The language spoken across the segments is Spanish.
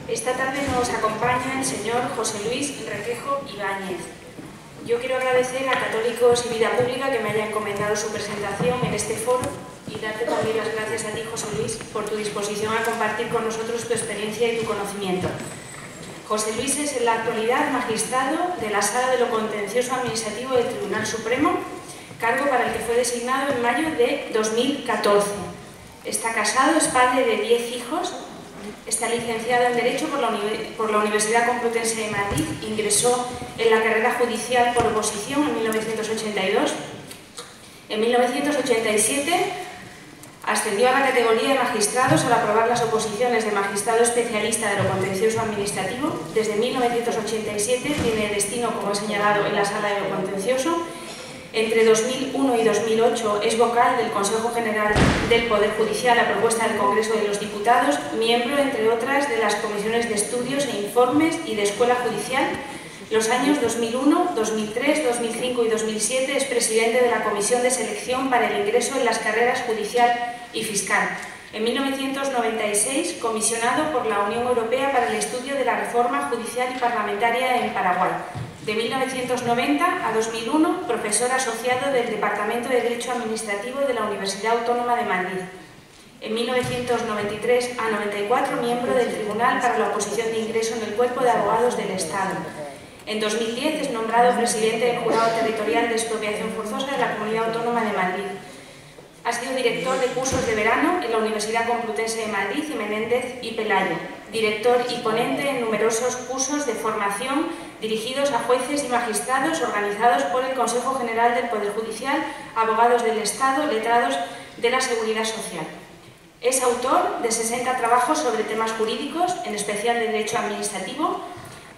Esta tarde nos acompaña el señor José Luis Requejo Ibáñez. Yo quiero agradecer a Católicos y Vida Pública que me haya encomendado su presentación en este foro y darte también las gracias a ti, José Luis, por tu disposición a compartir con nosotros tu experiencia y tu conocimiento. José Luis es en la actualidad magistrado de la Sala de lo Contencioso Administrativo del Tribunal Supremo, cargo para el que fue designado en mayo de 2014. Está casado, es padre de 10 hijos. Está licenciado en Derecho por la Universidad Complutense de Madrid, ingresó en la carrera judicial por oposición en 1982. En 1987 ascendió a la categoría de magistrados al aprobar las oposiciones de magistrado especialista de lo contencioso administrativo. Desde 1987 tiene destino, como he señalado, en la Sala de lo Contencioso. Entre 2001 y 2008 es vocal del Consejo General del Poder Judicial a propuesta del Congreso de los Diputados, miembro, entre otras, de las comisiones de estudios e informes y de Escuela Judicial. Los años 2001, 2003, 2005 y 2007 es presidente de la Comisión de Selección para el Ingreso en las Carreras Judicial y Fiscal. En 1996, comisionado por la Unión Europea para el estudio de la reforma judicial y parlamentaria en Paraguay. De 1990 a 2001, profesor asociado del Departamento de Derecho Administrativo de la Universidad Autónoma de Madrid. En 1993 a 94, miembro del Tribunal para la Oposición de Ingreso en el Cuerpo de Abogados del Estado. En 2010 es nombrado presidente del Jurado Territorial de Expropiación Forzosa de la Comunidad Autónoma de Madrid. Ha sido director de cursos de verano en la Universidad Complutense de Madrid y Menéndez y Pelayo. Director y ponente en numerosos cursos de formación dirigidos a jueces y magistrados organizados por el Consejo General del Poder Judicial, abogados del Estado, letrados de la Seguridad Social. Es autor de 60 trabajos sobre temas jurídicos, en especial de derecho administrativo,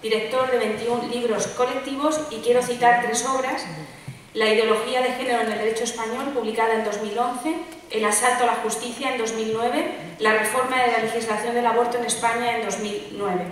director de 21 libros colectivos y quiero citar 3 obras: La ideología de género en el derecho español, publicada en 2011, El asalto a la justicia en 2009, La reforma de la legislación del aborto en España en 2009.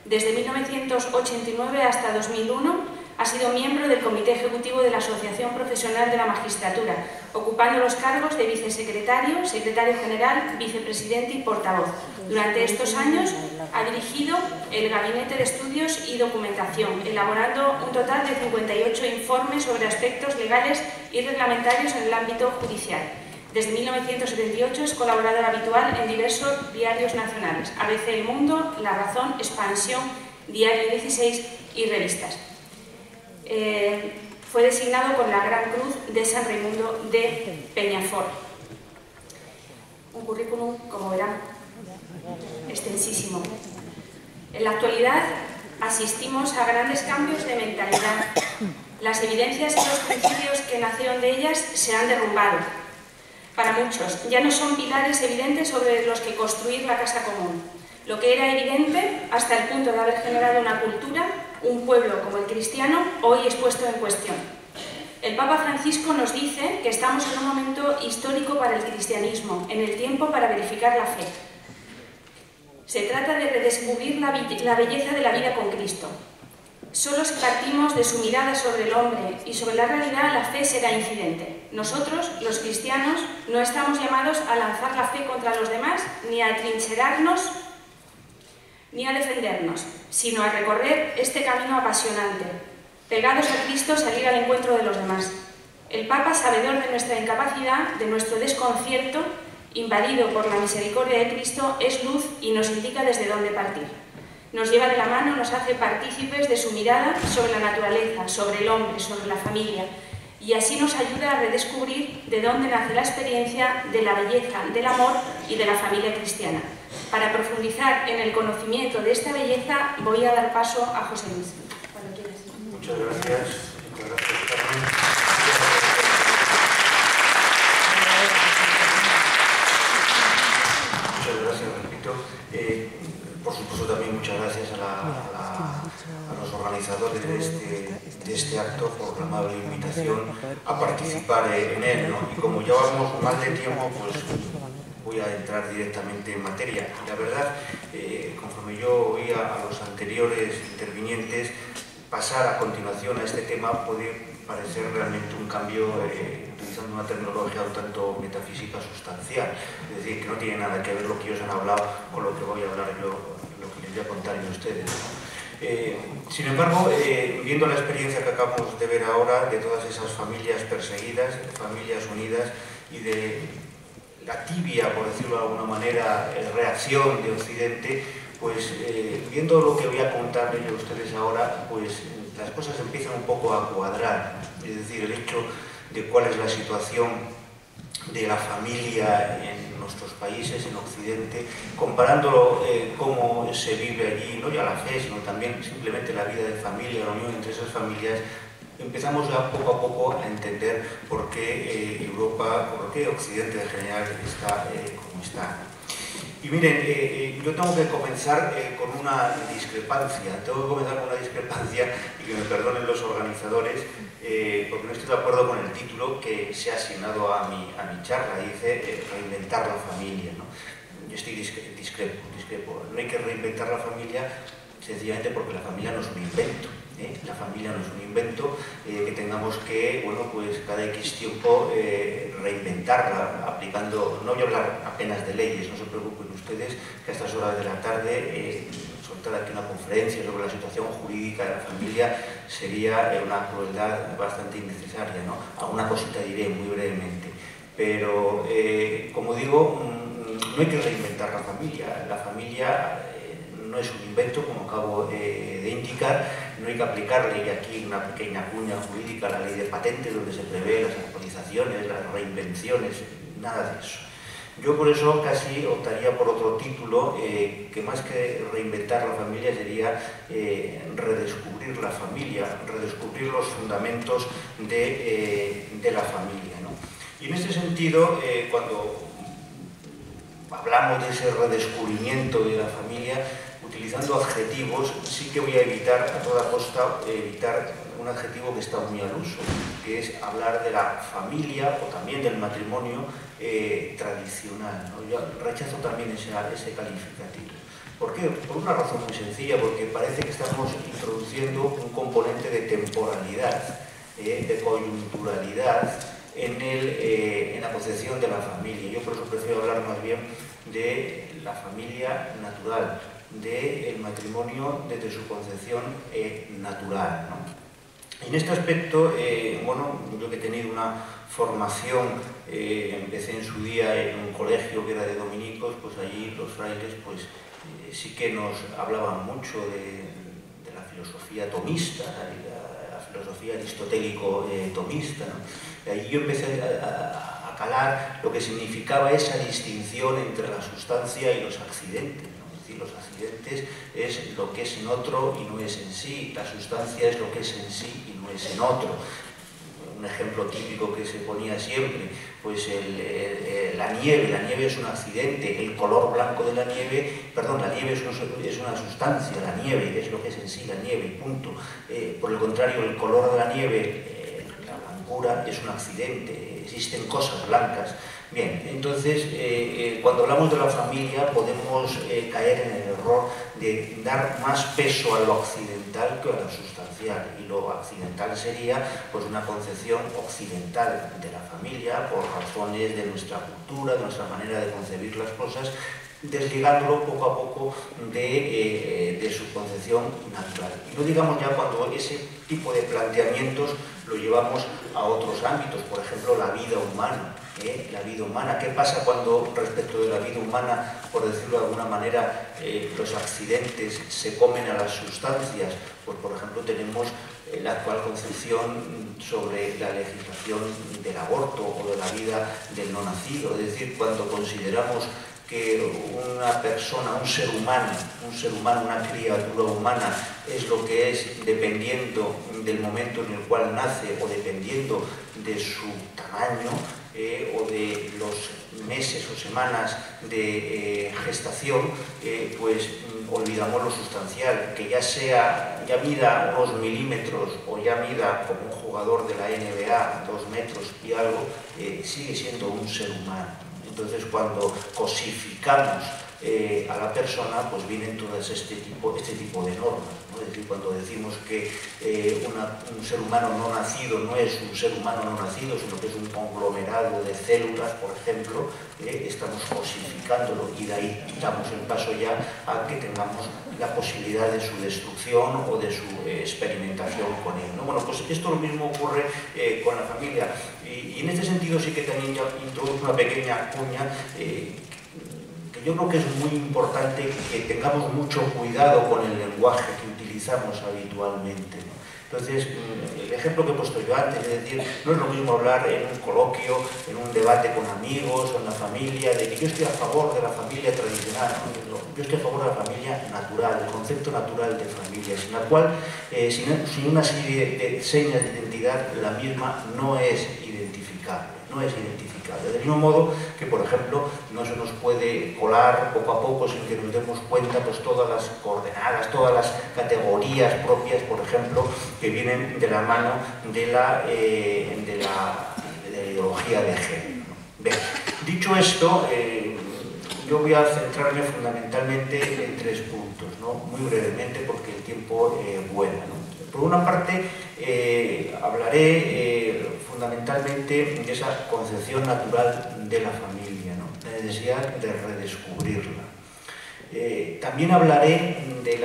Desde 1989 hasta 2001 ha sido miembro del Comité Ejecutivo de la Asociación Profesional de la Magistratura, ocupando los cargos de vicesecretario, secretario general, vicepresidente y portavoz. Durante estos años ha dirigido el Gabinete de Estudios y Documentación, elaborando un total de 58 informes sobre aspectos legales y reglamentarios en el ámbito judicial. Desde 1978 es colaborador habitual en diversos diarios nacionales: ABC El Mundo, La Razón, Expansión, Diario 16 y revistas. Fue designado con la Gran Cruz de San Raimundo de Peñafort. Un currículum, como verán, extensísimo. En la actualidad asistimos a grandes cambios de mentalidad. Las evidencias y los principios que nacieron de ellas se han derrumbado. Para muchos, ya no son pilares evidentes sobre los que construir la casa común. Lo que era evidente hasta el punto de haber generado una cultura, un pueblo como el cristiano, hoy es puesto en cuestión. El Papa Francisco nos dice que estamos en un momento histórico para el cristianismo, en el tiempo para verificar la fe. Se trata de redescubrir la belleza de la vida con Cristo. Solo si partimos de su mirada sobre el hombre y sobre la realidad, la fe será incidente. Nosotros, los cristianos, no estamos llamados a lanzar la fe contra los demás, ni a atrincherarnos, ni a defendernos, sino a recorrer este camino apasionante. Pegados a Cristo, salir al encuentro de los demás. El Papa, sabedor de nuestra incapacidad, de nuestro desconcierto, invadido por la misericordia de Cristo, es luz y nos indica desde dónde partir. Nos lleva de la mano, nos hace partícipes de su mirada sobre la naturaleza, sobre el hombre, sobre la familia, y así nos ayuda a redescubrir de dónde nace la experiencia de la belleza, del amor y de la familia cristiana. Para profundizar en el conocimiento de esta belleza, voy a dar paso a José Luis. Cuando quieras. Muchas gracias. Muchas gracias, Carmen. Muchas gracias, repito. Por supuesto, también muchas gracias a los organizadores de este acto por la amable invitación a participar en él, ¿no? Y como llevamos más de tiempo, pues voy a entrar directamente en materia. La verdad, conforme yo oía a los anteriores intervinientes, pasar a continuación a este tema puede parecer realmente un cambio, utilizando una terminología un tanto metafísica sustancial, es decir, que no tiene nada que ver lo que ellos han hablado con lo que voy a hablar yo, lo que les voy a contar yo a ustedes, ¿no? Sin embargo, viendo la experiencia que acabamos de ver ahora de todas esas familias perseguidas, familias unidas y de la tibia, por decirlo de alguna manera, reacción de Occidente, pues viendo lo que voy a contarles a ustedes ahora, pues las cosas empiezan un poco a cuadrar, es decir, el hecho de cuál es la situación de la familia en nuestros países, en Occidente, comparándolo cómo se vive allí, no ya la fe, sino también simplemente la vida de familia, la unión entre esas familias, empezamos ya poco a poco a entender por qué Europa, por qué Occidente en general está como está. Y miren, yo tengo que comenzar con una discrepancia, y que me perdonen los organizadores, porque no estoy de acuerdo con el título que se ha asignado a mi charla, dice reinventar la familia, ¿no? Yo estoy discrepo, no hay que reinventar la familia sencillamente porque la familia no es un invento. La familia no es un invento que tengamos que, bueno, pues cada X tiempo reinventarla, aplicando, no voy a hablar apenas de leyes, no se preocupen ustedes, que a estas horas de la tarde soltar aquí una conferencia sobre la situación jurídica de la familia sería una crueldad bastante innecesaria, ¿no? Alguna cosita diré muy brevemente, pero como digo, no hay que reinventar la familia no es un invento, como acabo de indicar, no hay que aplicarle, y aquí una pequeña cuña jurídica, a la ley de patentes, donde se prevé las actualizaciones, las reinvenciones, nada de eso. Yo por eso casi optaría por otro título, que más que reinventar la familia sería redescubrir la familia, redescubrir los fundamentos de la familia, ¿no? Y en este sentido, cuando hablamos de ese redescubrimiento de la familia, utilizando adjetivos, sí que voy a evitar a toda costa un adjetivo que está muy al uso, que es hablar de la familia o también del matrimonio tradicional, ¿no? Yo rechazo también ese calificativo. ¿Por qué? Por una razón muy sencilla, porque parece que estamos introduciendo un componente de temporalidad, de coyunturalidad en la concepción de la familia. Yo por eso prefiero hablar más bien de la familia natural, del matrimonio desde su concepción natural, ¿no? Y en este aspecto, bueno, yo que he tenido una formación, empecé en su día en un colegio que era de dominicos, pues allí los frailes pues sí que nos hablaban mucho de la filosofía tomista, la filosofía aristotélico-tomista, ¿no? Y ahí yo empecé a calar lo que significaba esa distinción entre la sustancia y los accidentes, ¿no? Es decir, los accidentes es lo que es en otro y no es en sí, la sustancia es lo que es en sí y no es en otro. Un ejemplo típico que se ponía siempre, pues la nieve es un accidente, el color blanco de la nieve, perdón, la nieve es una sustancia, la nieve es lo que es en sí la nieve, punto. Por el contrario, el color de la nieve, la blancura, es un accidente, existen cosas blancas. Bien, entonces, cuando hablamos de la familia podemos caer en el error de dar más peso a lo accidental que a lo sustancial, y lo accidental sería pues una concepción occidental de la familia por razones de nuestra cultura, de nuestra manera de concebir las cosas, desligándolo poco a poco de su concepción natural. Y no digamos ya cuando ese tipo de planteamientos lo llevamos a otros ámbitos, por ejemplo la vida humana. La vida humana, ¿qué pasa cuando respecto de la vida humana, por decirlo de alguna manera, los accidentes se comen a las sustancias? Pues por ejemplo tenemos la actual concepción sobre la legislación del aborto o de la vida del no nacido, es decir, cuando consideramos que una persona, un ser humano, una criatura humana es lo que es dependiendo del momento en el cual nace o dependiendo de su tamaño o de los meses o semanas de gestación, pues olvidamos lo sustancial, que ya mida unos milímetros o ya mida como un jugador de la NBA 2 metros y algo, sigue siendo un ser humano. Entonces, cuando cosificamos a la persona, pues vienen todas este tipo de normas, ¿no? Es decir, cuando decimos que un ser humano no nacido no es un ser humano no nacido, sino que es un conglomerado de células, por ejemplo, estamos cosificándolo y de ahí damos el paso ya a que tengamos la posibilidad de su destrucción o de su experimentación con él, ¿no? Bueno, pues esto lo mismo ocurre con la familia y en este sentido sí que también ya introduzco una pequeña cuña que yo creo que es muy importante que tengamos mucho cuidado con el lenguaje que utilizamos habitualmente, ¿no? Entonces, el ejemplo que he puesto yo antes, es decir, no es lo mismo hablar en un coloquio, en un debate con amigos o en la familia, de que yo estoy a favor de la familia tradicional, ¿no? Yo estoy a favor de la familia natural, del concepto natural de familia, sin la cual, sin una serie de señas de identidad, la misma no es identificable, no es identificable. Del mismo modo que, por ejemplo, no se nos puede colar poco a poco sin que nos demos cuenta pues todas las coordenadas, todas las categorías propias, por ejemplo, que vienen de la mano de la ideología de género. Bien, dicho esto, yo voy a centrarme fundamentalmente en 3 puntos, ¿no? Muy brevemente porque el tiempo vuela, ¿no? Por una parte, hablaré fundamentalmente de esa concepción natural de la familia, ¿no? La necesidad de redescubrirla. También hablaré del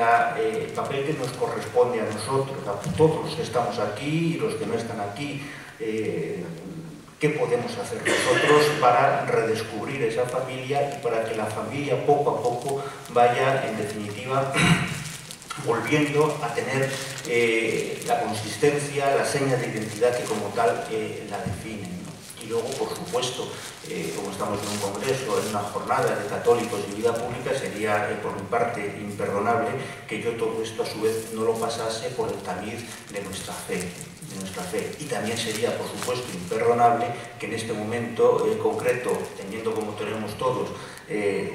papel que nos corresponde a nosotros, a todos los que estamos aquí y los que no están aquí. ¿Qué podemos hacer nosotros para redescubrir esa familia y para que la familia poco a poco vaya, en definitiva, volviendo a tener la consistencia, las señas de identidad que como tal la definen, ¿no? Y luego, por supuesto, como estamos en un congreso, en una jornada de católicos y vida pública, sería por mi parte imperdonable que yo todo esto a su vez no lo pasase por el tamiz de nuestra fe. Y también sería, por supuesto, imperdonable que en este momento concreto, teniendo como tenemos todos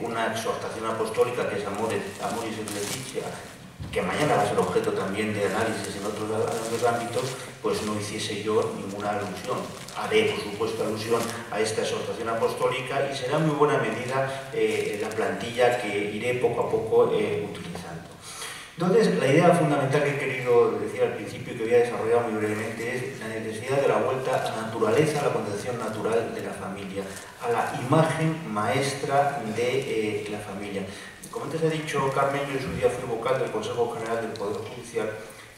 una exhortación apostólica que es Amoris Laetitia, que mañana va a ser objeto también de análisis en otros ámbitos, pues no hiciese yo ninguna alusión. Haré, por supuesto, alusión a esta exhortación apostólica y será en muy buena medida la plantilla que iré poco a poco utilizando. Entonces, la idea fundamental que he querido decir al principio y que voy a desarrollar muy brevemente es la necesidad de la vuelta a la naturaleza, a la concepción natural de la familia, a la imagen maestra de la familia. Como antes ha dicho Carmen, yo en su día fui vocal del Consejo General del Poder Judicial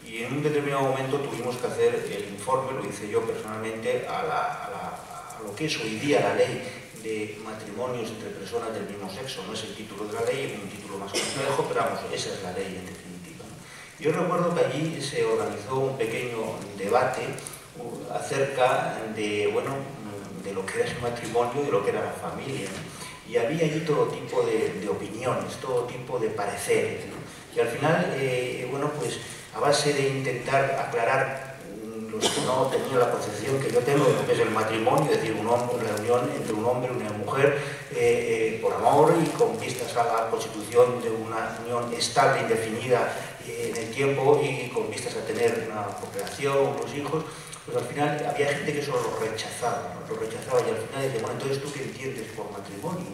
y en un determinado momento tuvimos que hacer el informe, lo hice yo personalmente, a lo que es hoy día la ley de matrimonios entre personas del mismo sexo. No es el título de la ley, es un título más complejo, pero vamos, esa es la ley en definitiva, ¿no? Yo recuerdo que allí se organizó un pequeño debate acerca de, bueno, de lo que era el matrimonio y de lo que era la familia, ¿no? Y había allí todo tipo de opiniones, todo tipo de pareceres, ¿no? Y al final, bueno, pues a base de intentar aclarar los que no tenían la concepción que yo tengo de lo que es el matrimonio, es decir, una unión entre un hombre y una mujer por amor y con vistas a la constitución de una unión estable, indefinida en el tiempo y con vistas a tener una procreación, unos hijos, pues al final había gente que eso lo rechazaba, ¿no? Lo rechazaba y al final decía, bueno, entonces ¿tú qué entiendes por matrimonio?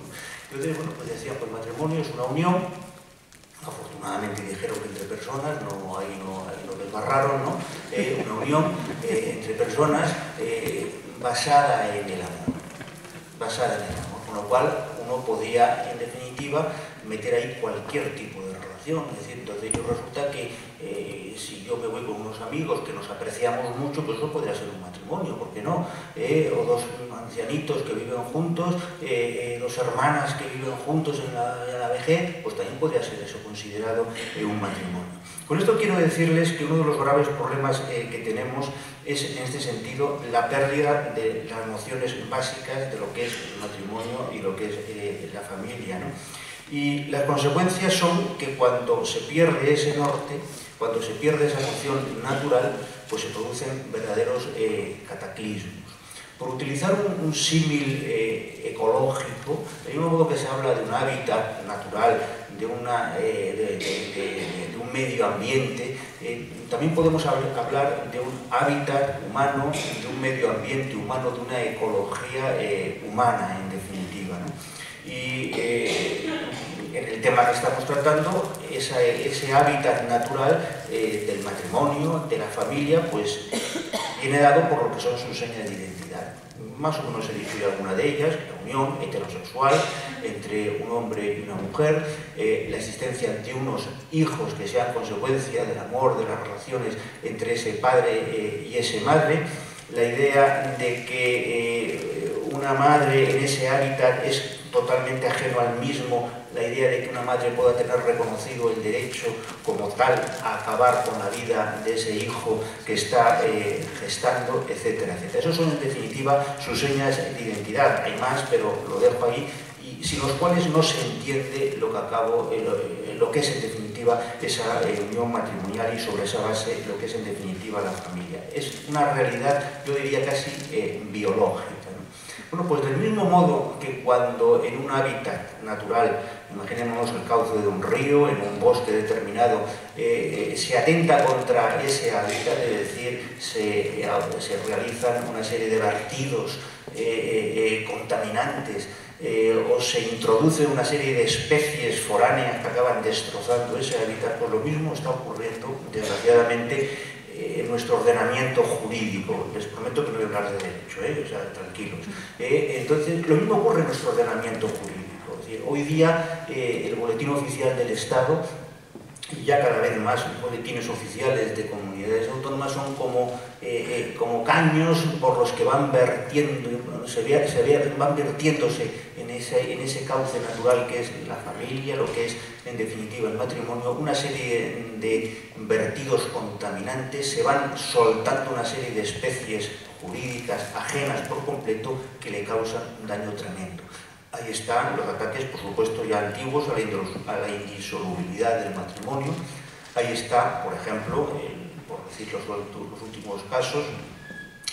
Entonces, bueno, pues decían, pues matrimonio es una unión, afortunadamente dijeron que entre personas, ahí no desbarraron, ¿no? Una unión entre personas basada en el amor, con lo cual uno podía, en definitiva, meter ahí cualquier tipo de relación. Es decir, entonces yo resulta que si yo me voy con unos amigos que nos apreciamos mucho, pues eso podría ser un matrimonio, ¿por qué no? O dos ancianitos que viven juntos, dos hermanas que viven juntos en la vejez, pues también podría ser eso considerado un matrimonio. Con esto quiero decirles que uno de los graves problemas que tenemos es, en este sentido, la pérdida de las nociones básicas de lo que es el matrimonio y lo que es la familia, ¿no? Y las consecuencias son que cuando se pierde ese norte, cuando se pierde esa noción natural, pues se producen verdaderos cataclismos. Por utilizar un símil ecológico, de un modo que se habla de un hábitat natural, de un medio ambiente, también podemos hablar de un hábitat humano, de un medio ambiente humano, de una ecología humana, en definitiva, ¿no? Y en tema que estamos tratando, ese hábitat natural del matrimonio, de la familia, pues viene dado por lo que son sus señas de identidad. Más o menos he dicho ya alguna de ellas: la unión heterosexual entre un hombre y una mujer, la existencia de unos hijos que sean consecuencia del amor, de las relaciones entre ese padre y esa madre, la idea de que una madre en ese hábitat es totalmente ajeno al mismo, la idea de que una madre pueda tener reconocido el derecho como tal a acabar con la vida de ese hijo que está gestando, etcétera, etcétera. Esos son en definitiva sus señas de identidad. Hay más, pero lo dejo ahí, y sin los cuales no se entiende lo que es en definitiva esa unión matrimonial, y sobre esa base lo que es en definitiva la familia. Es una realidad, yo diría casi biológica. Bueno, pues del mismo modo que cuando en un hábitat natural, imaginémonos el cauce de un río, en un bosque determinado, se atenta contra ese hábitat, es decir, se realizan una serie de vertidos contaminantes, o se introduce una serie de especies foráneas que acaban destrozando ese hábitat, pues lo mismo está ocurriendo, desgraciadamente, en nuestro ordenamiento jurídico. Les prometo que no voy a hablar de derecho, o sea, tranquilos. Entonces, lo mismo ocurre en nuestro ordenamiento jurídico. Es decir, hoy día el Boletín Oficial del Estado, y ya cada vez más boletines oficiales de comunidades autónomas, son como caños por los que van van vertiéndose en ese cauce natural que es la familia, lo que es en definitiva el matrimonio, una serie de vertidos contaminantes, se van soltando una serie de especies jurídicas ajenas por completo que le causan un daño tremendo. Ahí están los ataques, por supuesto, ya antiguos a la indisolubilidad del matrimonio. Ahí está, por ejemplo, por decir los últimos casos,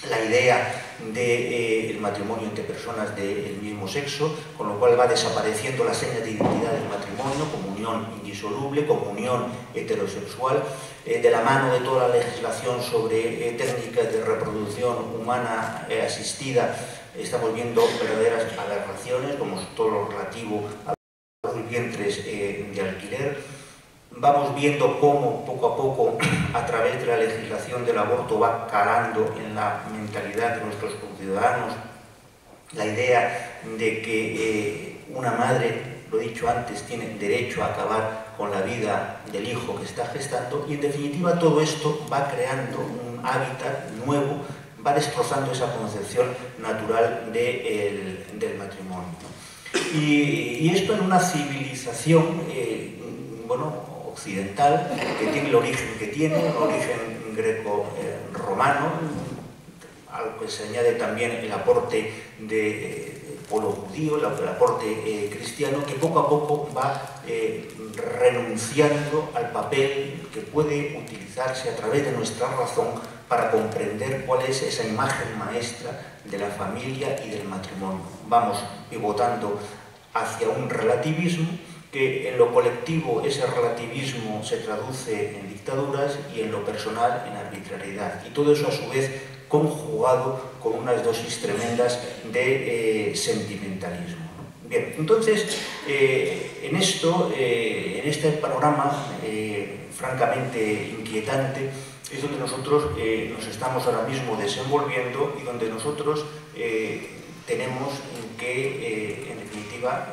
la idea del matrimonio entre personas del mismo sexo, con lo cual va desapareciendo la seña de identidad del matrimonio como unión indisoluble, como unión heterosexual, de la mano de toda la legislación sobre técnicas de reproducción humana asistida. Estamos viendo verdaderas aberraciones, como todo lo relativo a los vientres de alquiler. Vamos viendo cómo, poco a poco, a través de la legislación del aborto, va calando en la mentalidad de nuestros conciudadanos la idea de que una madre, lo he dicho antes, tiene derecho a acabar con la vida del hijo que está gestando, y en definitiva todo esto va creando un hábitat nuevo, va destrozando esa concepción natural del matrimonio, ¿no? Y esto en una civilización, occidental, que tiene el origen que tiene, un origen greco-romano, al que se añade también el aporte del pueblo judío, el aporte cristiano, que poco a poco va renunciando al papel que puede utilizarse a través de nuestra razón para comprender cuál es esa imagen maestra de la familia y del matrimonio. Vamos pivotando hacia un relativismo que en lo colectivo ese relativismo se traduce en dictaduras y en lo personal en arbitrariedad. Y todo eso a su vez conjugado con unas dosis tremendas de sentimentalismo. Bien, entonces en este panorama francamente inquietante es donde nosotros nos estamos ahora mismo desenvolviendo, y donde nosotros tenemos que, en definitiva,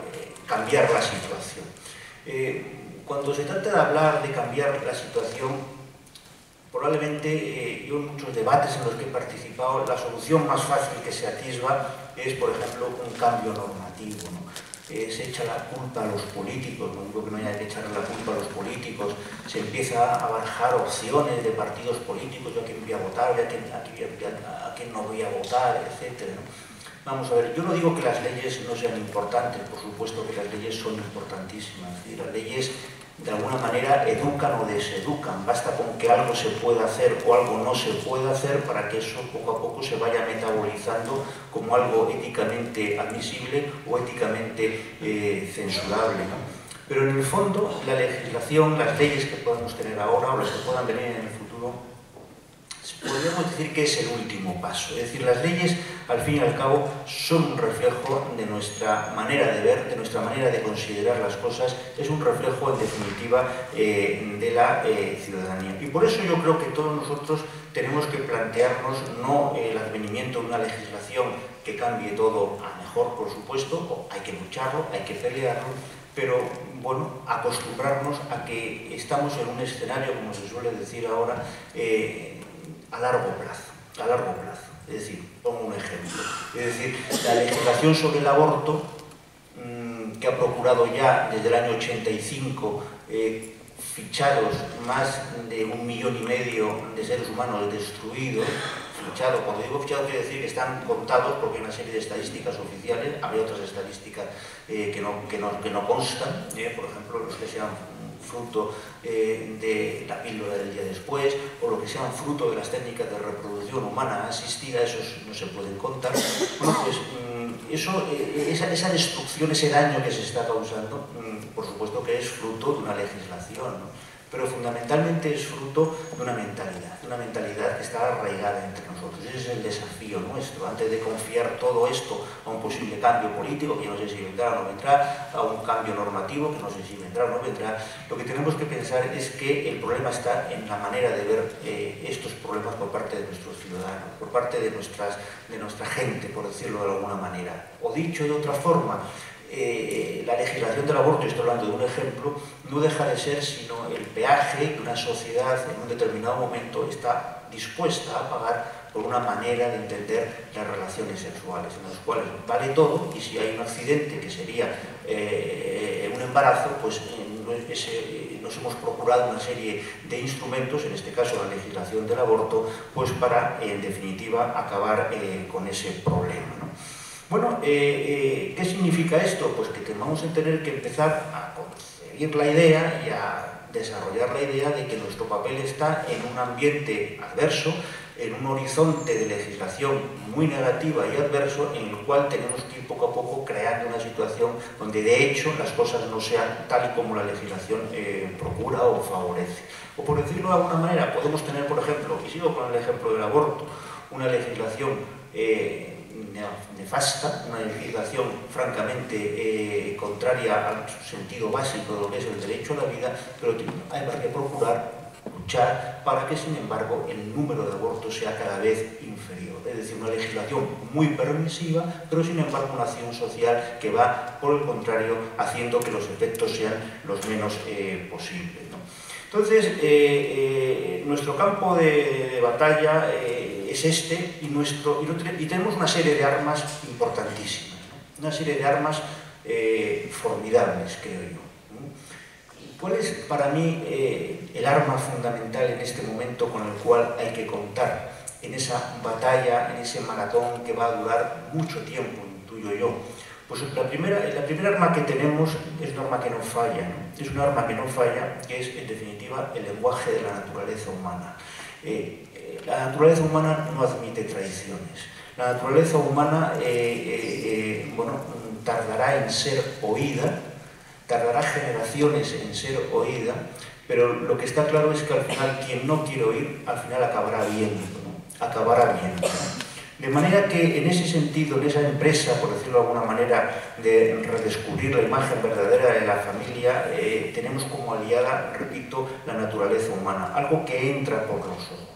cambiar la situación. Cuando se trata de hablar de cambiar la situación, probablemente yo en muchos debates en los que he participado, la solución más fácil que se atisba es, por ejemplo, un cambio normativo, ¿no? Se echa la culpa a los políticos, no digo que no haya que echarle la culpa a los políticos, se empieza a barajar opciones de partidos políticos, yo a quién voy a votar, a quién no voy a votar, etc., ¿no? Vamos a ver, yo no digo que las leyes no sean importantes, por supuesto que las leyes son importantísimas, y las leyes de alguna manera educan o deseducan, basta con que algo se pueda hacer o algo no se pueda hacer para que eso poco a poco se vaya metabolizando como algo éticamente admisible o éticamente censurable, ¿no? Pero en el fondo la legislación, las leyes que podemos tener ahora o las que puedan venir en el futuro, podríamos decir que es el último paso. Es decir, las leyes, al fin y al cabo, son un reflejo de nuestra manera de ver, de nuestra manera de considerar las cosas, es un reflejo, en definitiva, de la ciudadanía. Y por eso yo creo que todos nosotros tenemos que plantearnos no el advenimiento de una legislación que cambie todo a mejor, por supuesto, hay que lucharlo, hay que pelearlo, pero bueno, acostumbrarnos a que estamos en un escenario, como se suele decir ahora, a largo plazo. Es decir, pongo un ejemplo. Es decir, la legislación sobre el aborto, que ha procurado ya desde el año 85 fichados más de 1,5 millones de seres humanos destruidos. Fichado, cuando digo fichado quiere decir que están contados porque hay una serie de estadísticas oficiales, había otras estadísticas que no constan, por ejemplo, los que sean fruto de la píldora del día después, o lo que sean fruto de las técnicas de reproducción humana asistida, esos no se pueden contar. Bueno, pues esa destrucción, ese daño que se está causando, por supuesto que es fruto de una legislación, ¿no? Pero fundamentalmente es fruto de una mentalidad que está arraigada entre nosotros. Ese es el desafío nuestro, antes de confiar todo esto a un posible cambio político, que no sé si vendrá o no vendrá, a un cambio normativo, que no sé si vendrá o no vendrá. Lo que tenemos que pensar es que el problema está en la manera de ver estos problemas por parte de nuestros ciudadanos, por parte de nuestra gente, por decirlo de alguna manera. O dicho de otra forma, la legislación del aborto, y estoy hablando de un ejemplo, no deja de ser sino el peaje que una sociedad en un determinado momento está dispuesta a pagar por una manera de entender las relaciones sexuales, en las cuales vale todo, y si hay un accidente que sería un embarazo, pues nos hemos procurado una serie de instrumentos, en este caso la legislación del aborto, pues para, en definitiva, acabar con ese problema, ¿no? Bueno, ¿qué significa esto? Pues que vamos a tener que empezar a conseguir la idea y a desarrollar la idea de que nuestro papel está en un ambiente adverso, en un horizonte de legislación muy negativa y adverso, en el cual tenemos que ir poco a poco creando una situación donde de hecho las cosas no sean tal y como la legislación procura o favorece. O por decirlo de alguna manera, podemos tener, por ejemplo, y sigo con el ejemplo del aborto, una legislación nefasta, una legislación francamente contraria al sentido básico de lo que es el derecho a la vida, pero hay que procurar luchar para que, sin embargo, el número de abortos sea cada vez inferior. Es decir, una legislación muy permisiva, pero sin embargo una acción social que va, por el contrario, haciendo que los efectos sean los menos posibles, ¿no? Entonces, nuestro campo de batalla es este, y tenemos una serie de armas importantísimas, ¿no? Una serie de armas formidables, creo yo. ¿Cuál es para mí el arma fundamental en este momento con el cual hay que contar en esa batalla, en ese maratón que va a durar mucho tiempo, intuyo yo? Pues la primera arma que tenemos es un arma que no falla, ¿no? Es un arma que no falla, que es en definitiva el lenguaje de la naturaleza humana. La naturaleza humana no admite traiciones. La naturaleza humana tardará en ser oída, tardará generaciones en ser oída, pero lo que está claro es que al final quien no quiere oír, al final acabará viendo, ¿no? Acabará viendo, ¿no? De manera que en ese sentido, en esa empresa, por decirlo de alguna manera, de redescubrir la imagen verdadera de la familia, tenemos como aliada, repito, la naturaleza humana, algo que entra por los ojos.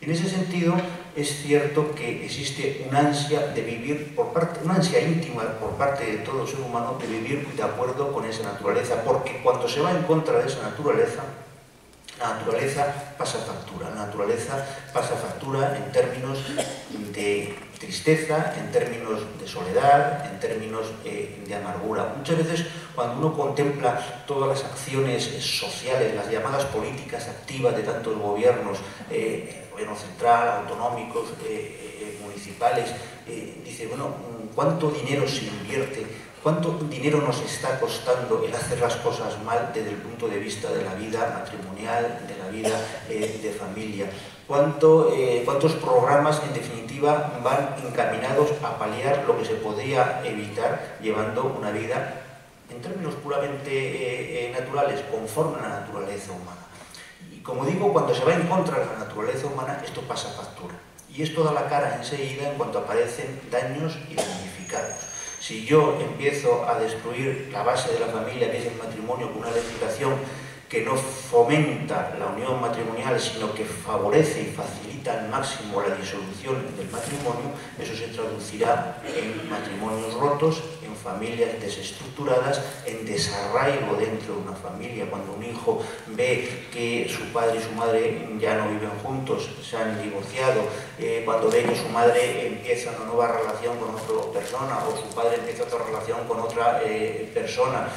En ese sentido, es cierto que existe una ansia de vivir, una ansia íntima por parte de todo ser humano de vivir de acuerdo con esa naturaleza, porque cuando se va en contra de esa naturaleza, la naturaleza pasa factura en términos de tristeza, en términos de soledad, en términos de amargura. Muchas veces cuando uno contempla todas las acciones sociales, las llamadas políticas activas de tantos gobiernos, gobierno central, autonómicos, municipales, dice, bueno, ¿cuánto dinero se invierte? ¿Cuánto dinero nos está costando el hacer las cosas mal desde el punto de vista de la vida matrimonial, de la vida de familia? ¿Cuántos programas, en definitiva, van encaminados a paliar lo que se podría evitar llevando una vida, en términos puramente naturales, conforme a la naturaleza humana? Y como digo, cuando se va en contra de la naturaleza humana, esto pasa factura. Y esto da la cara enseguida en cuanto aparecen daños y damnificados. Si yo empiezo a destruir la base de la familia, que es el matrimonio, con una legislación que no fomenta la unión matrimonial, sino que favorece y facilita al máximo la disolución del matrimonio, eso se traducirá en matrimonios rotos, en familias desestructuradas, en desarraigo dentro de una familia. Cuando un hijo ve que su padre y su madre ya no viven juntos, se han divorciado, cuando ve que su madre empieza una nueva relación con otra persona o su padre empieza otra relación con otra persona,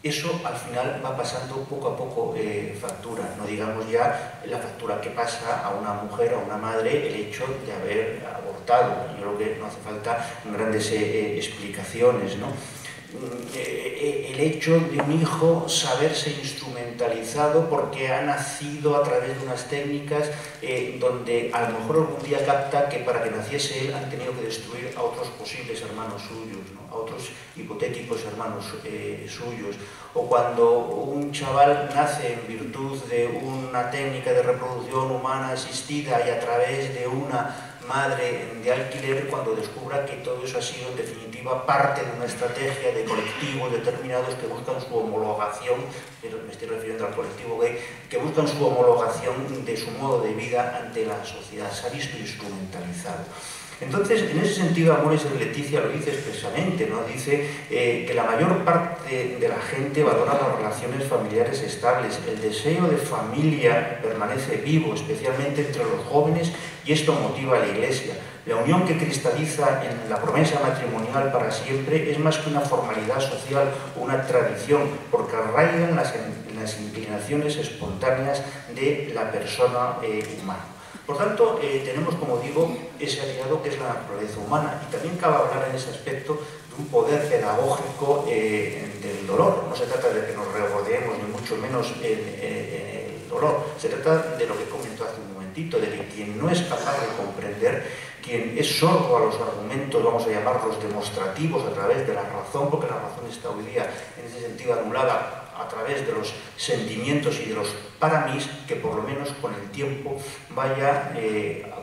eso al final va pasando poco a poco factura, no digamos ya la factura que pasa a una mujer, a una madre, el hecho de haber abortado. Yo creo que no hace falta grandes explicaciones, ¿no? El hecho de un hijo saberse instrumentalizado porque ha nacido a través de unas técnicas donde a lo mejor algún día capta que para que naciese él han tenido que destruir a otros posibles hermanos suyos, ¿no? A otros hipotéticos hermanos suyos. O cuando un chaval nace en virtud de una técnica de reproducción humana asistida y a través de una madre de alquiler, cuando descubra que todo eso ha sido en definitiva parte de una estrategia de colectivos determinados que buscan su homologación, me estoy refiriendo al colectivo gay, que buscan su homologación de su modo de vida ante la sociedad. Se ha visto instrumentalizado. Entonces, en ese sentido, Amores de Leticia lo dice expresamente, ¿no? Dice que la mayor parte de la gente valora las relaciones familiares estables, el deseo de familia permanece vivo, especialmente entre los jóvenes, y esto motiva a la Iglesia. La unión que cristaliza en la promesa matrimonial para siempre es más que una formalidad social o una tradición, porque arraigan las inclinaciones espontáneas de la persona humana. Por tanto, tenemos, como digo, ese aliado que es la naturaleza humana, y también cabe hablar en ese aspecto de un poder pedagógico del dolor. No se trata de que nos regodeemos, ni mucho menos el dolor. Se trata de lo que comentó hace un momentito, de que quien no es capaz de comprender, quien es sordo a los argumentos, vamos a llamarlos demostrativos, a través de la razón, porque la razón está hoy día en ese sentido anulada a través de los sentimientos y de los paramís, que por lo menos con el tiempo vaya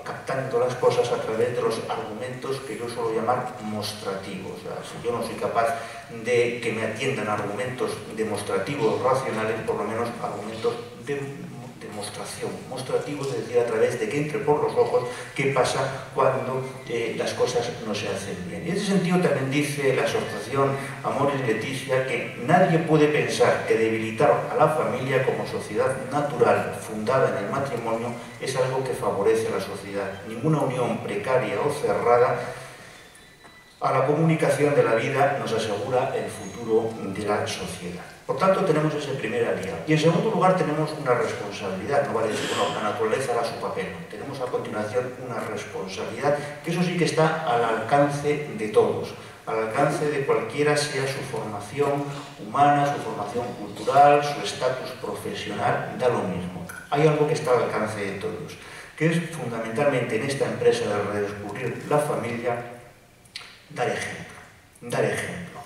captando las cosas a través de los argumentos que yo suelo llamar mostrativos. O sea, si yo no soy capaz de que me atiendan argumentos demostrativos, racionales, por lo menos argumentos de demostración, mostrativos, es decir, a través de que entre por los ojos qué pasa cuando las cosas no se hacen bien. Y en ese sentido también dice la asociación Amores Leticia que nadie puede pensar que debilitar a la familia como sociedad natural fundada en el matrimonio es algo que favorece a la sociedad. Ninguna unión precaria o cerrada a la comunicación de la vida nos asegura el futuro de la sociedad. Por tanto, tenemos ese primer aliado. Y en segundo lugar, tenemos una responsabilidad. No vale decir, bueno, la naturaleza hará su papel. Tenemos a continuación una responsabilidad, que eso sí que está al alcance de todos, al alcance de cualquiera sea su formación humana, su formación cultural, su estatus profesional, da lo mismo. Hay algo que está al alcance de todos, que es fundamentalmente en esta empresa de redescubrir la familia, dar ejemplo, dar ejemplo.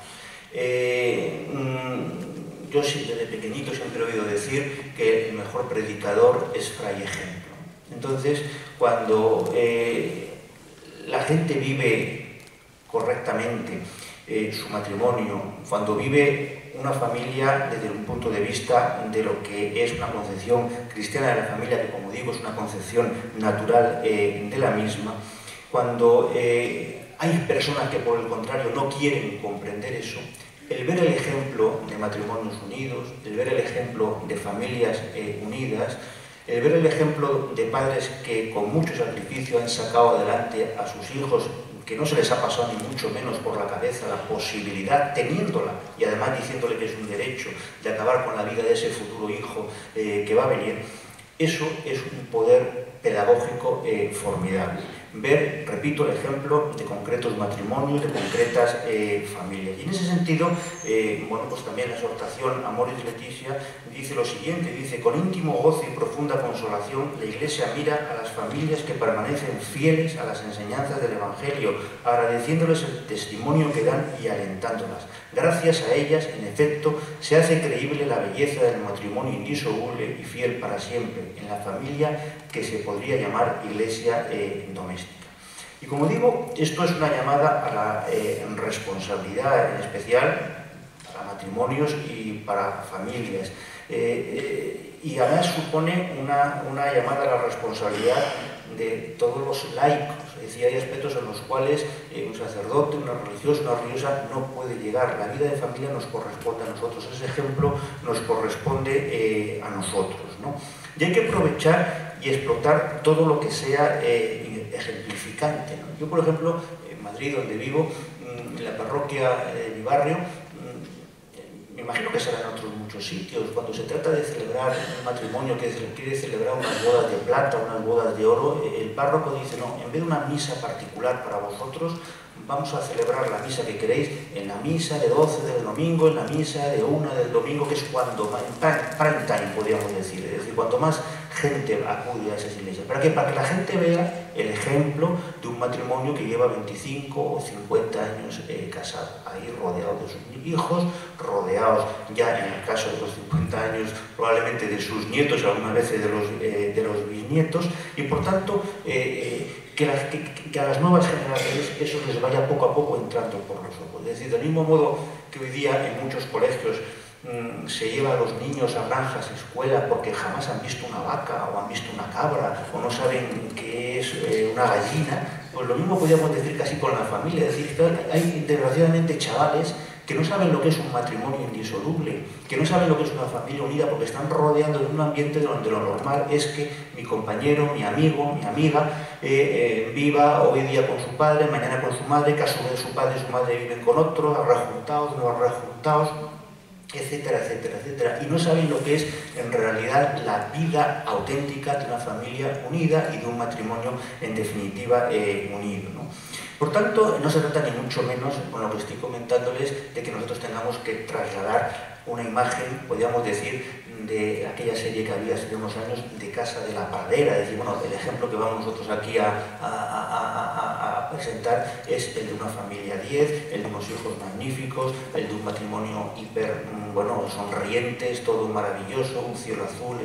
Yo desde pequeñito siempre he oído decir que el mejor predicador es fray ejemplo. Entonces, cuando la gente vive correctamente su matrimonio, cuando vive una familia desde un punto de vista de lo que es una concepción cristiana de la familia, que como digo es una concepción natural de la misma, cuando hay personas que por el contrario no quieren comprender eso, el ver el ejemplo de matrimonios unidos, el ver el ejemplo de familias unidas, el ver el ejemplo de padres que con mucho sacrificio han sacado adelante a sus hijos, que no se les ha pasado ni mucho menos por la cabeza la posibilidad, teniéndola, y además diciéndole que es un derecho de acabar con la vida de ese futuro hijo que va a venir, eso es un poder pedagógico formidable. ver, repito, el ejemplo de concretos matrimonios, de concretas familias. Y en ese sentido, bueno, pues también la exhortación Amoris Laetitia dice lo siguiente, dice: con íntimo gozo y profunda consolación, la Iglesia mira a las familias que permanecen fieles a las enseñanzas del Evangelio, agradeciéndoles el testimonio que dan y alentándolas. Gracias a ellas, en efecto, se hace creíble la belleza del matrimonio indisoluble y fiel para siempre, en la familia que se podría llamar Iglesia doméstica. Y como digo, esto es una llamada a la responsabilidad, en especial para matrimonios y para familias. Y además supone una llamada a la responsabilidad de todos los laicos. Es decir, hay aspectos en los cuales un sacerdote, una religiosa no puede llegar. La vida de familia nos corresponde a nosotros, ese ejemplo nos corresponde a nosotros, ¿no? Y hay que aprovechar y explotar todo lo que sea ejemplificante, ¿no? Yo, por ejemplo, en Madrid, donde vivo, en la parroquia de mi barrio, me imagino que será en otros muchos sitios, cuando se trata de celebrar un matrimonio que quiere celebrar unas bodas de plata, unas bodas de oro, el párroco dice: no, en vez de una misa particular para vosotros, vamos a celebrar la misa que queréis en la misa de 12 del domingo, en la misa de 1 del domingo, que es cuando, prime time, podríamos decir, es decir, cuanto más gente acude a esas iglesias. ¿Para qué? Para que la gente vea el ejemplo de un matrimonio que lleva 25 o 50 años casado, ahí rodeado de sus hijos, rodeados ya en el caso de los 50 años probablemente de sus nietos, algunas veces de los bisnietos, y por tanto que a las nuevas generaciones eso les vaya poco a poco entrando por los ojos. Es decir, del mismo modo que hoy día en muchos colegios se lleva a los niños a granjas, escuelas, porque jamás han visto una vaca o han visto una cabra o no saben qué es una gallina, pues lo mismo podríamos decir casi con la familia. Es decir, hay desgraciadamente chavales que no saben lo que es un matrimonio indisoluble, que no saben lo que es una familia unida, porque están rodeados de un ambiente donde lo normal es que mi compañero, mi amigo, mi amiga viva hoy día con su padre, mañana con su madre, que a su vez su padre y su madre viven con otro, rejuntados, no rejuntados, etcétera, etcétera, etcétera. Y no saben lo que es en realidad la vida auténtica de una familia unida y de un matrimonio en definitiva unido, ¿no? Por tanto, no se trata ni mucho menos, con lo que estoy comentándoles, de que nosotros tengamos que trasladar una imagen, podríamos decir, de aquella serie que había hace unos años de Casa de la Pradera. Es decir, bueno, el ejemplo que vamos nosotros aquí a presentar es el de una familia 10, el de unos hijos magníficos, el de un matrimonio sonrientes, todo maravilloso, un cielo azul,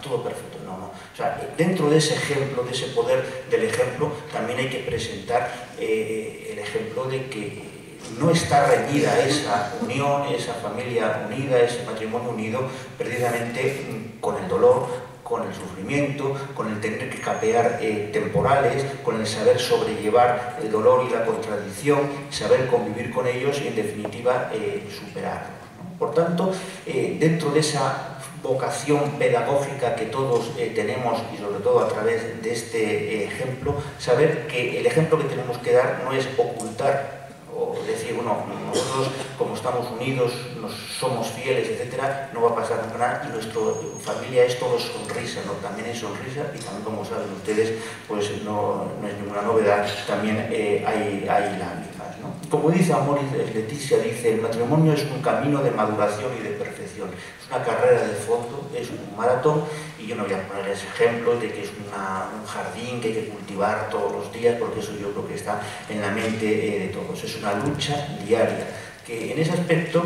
todo perfecto. No. O sea, dentro de ese ejemplo, de ese poder del ejemplo, también hay que presentar el ejemplo de que no está reñida esa unión, esa familia unida, ese matrimonio unido, precisamente con el dolor, con el sufrimiento, con el tener que capear temporales, con el saber sobrellevar el dolor y la contradicción, saber convivir con ellos y, en definitiva, superarlos, ¿no? Por tanto, dentro de esa vocación pedagógica que todos tenemos, y sobre todo a través de este ejemplo, saber que el ejemplo que tenemos que dar no es ocultar o decir, bueno, nosotros como estamos unidos, nos somos fieles, etcétera, no va a pasar nada, y nuestra familia es todo sonrisa, ¿no? También es sonrisa, y también, como saben ustedes, pues no es ninguna novedad, también hay lágrimas, ¿no? Como dice Amoris Laetitia, dice: el matrimonio es un camino de maduración y de perfección, es una carrera de fondo, es un maratón, y yo no voy a ponerles ejemplos de que es un jardín que hay que cultivar todos los días, porque eso yo creo que está en la mente de todos. Es una lucha diaria, que en ese aspecto,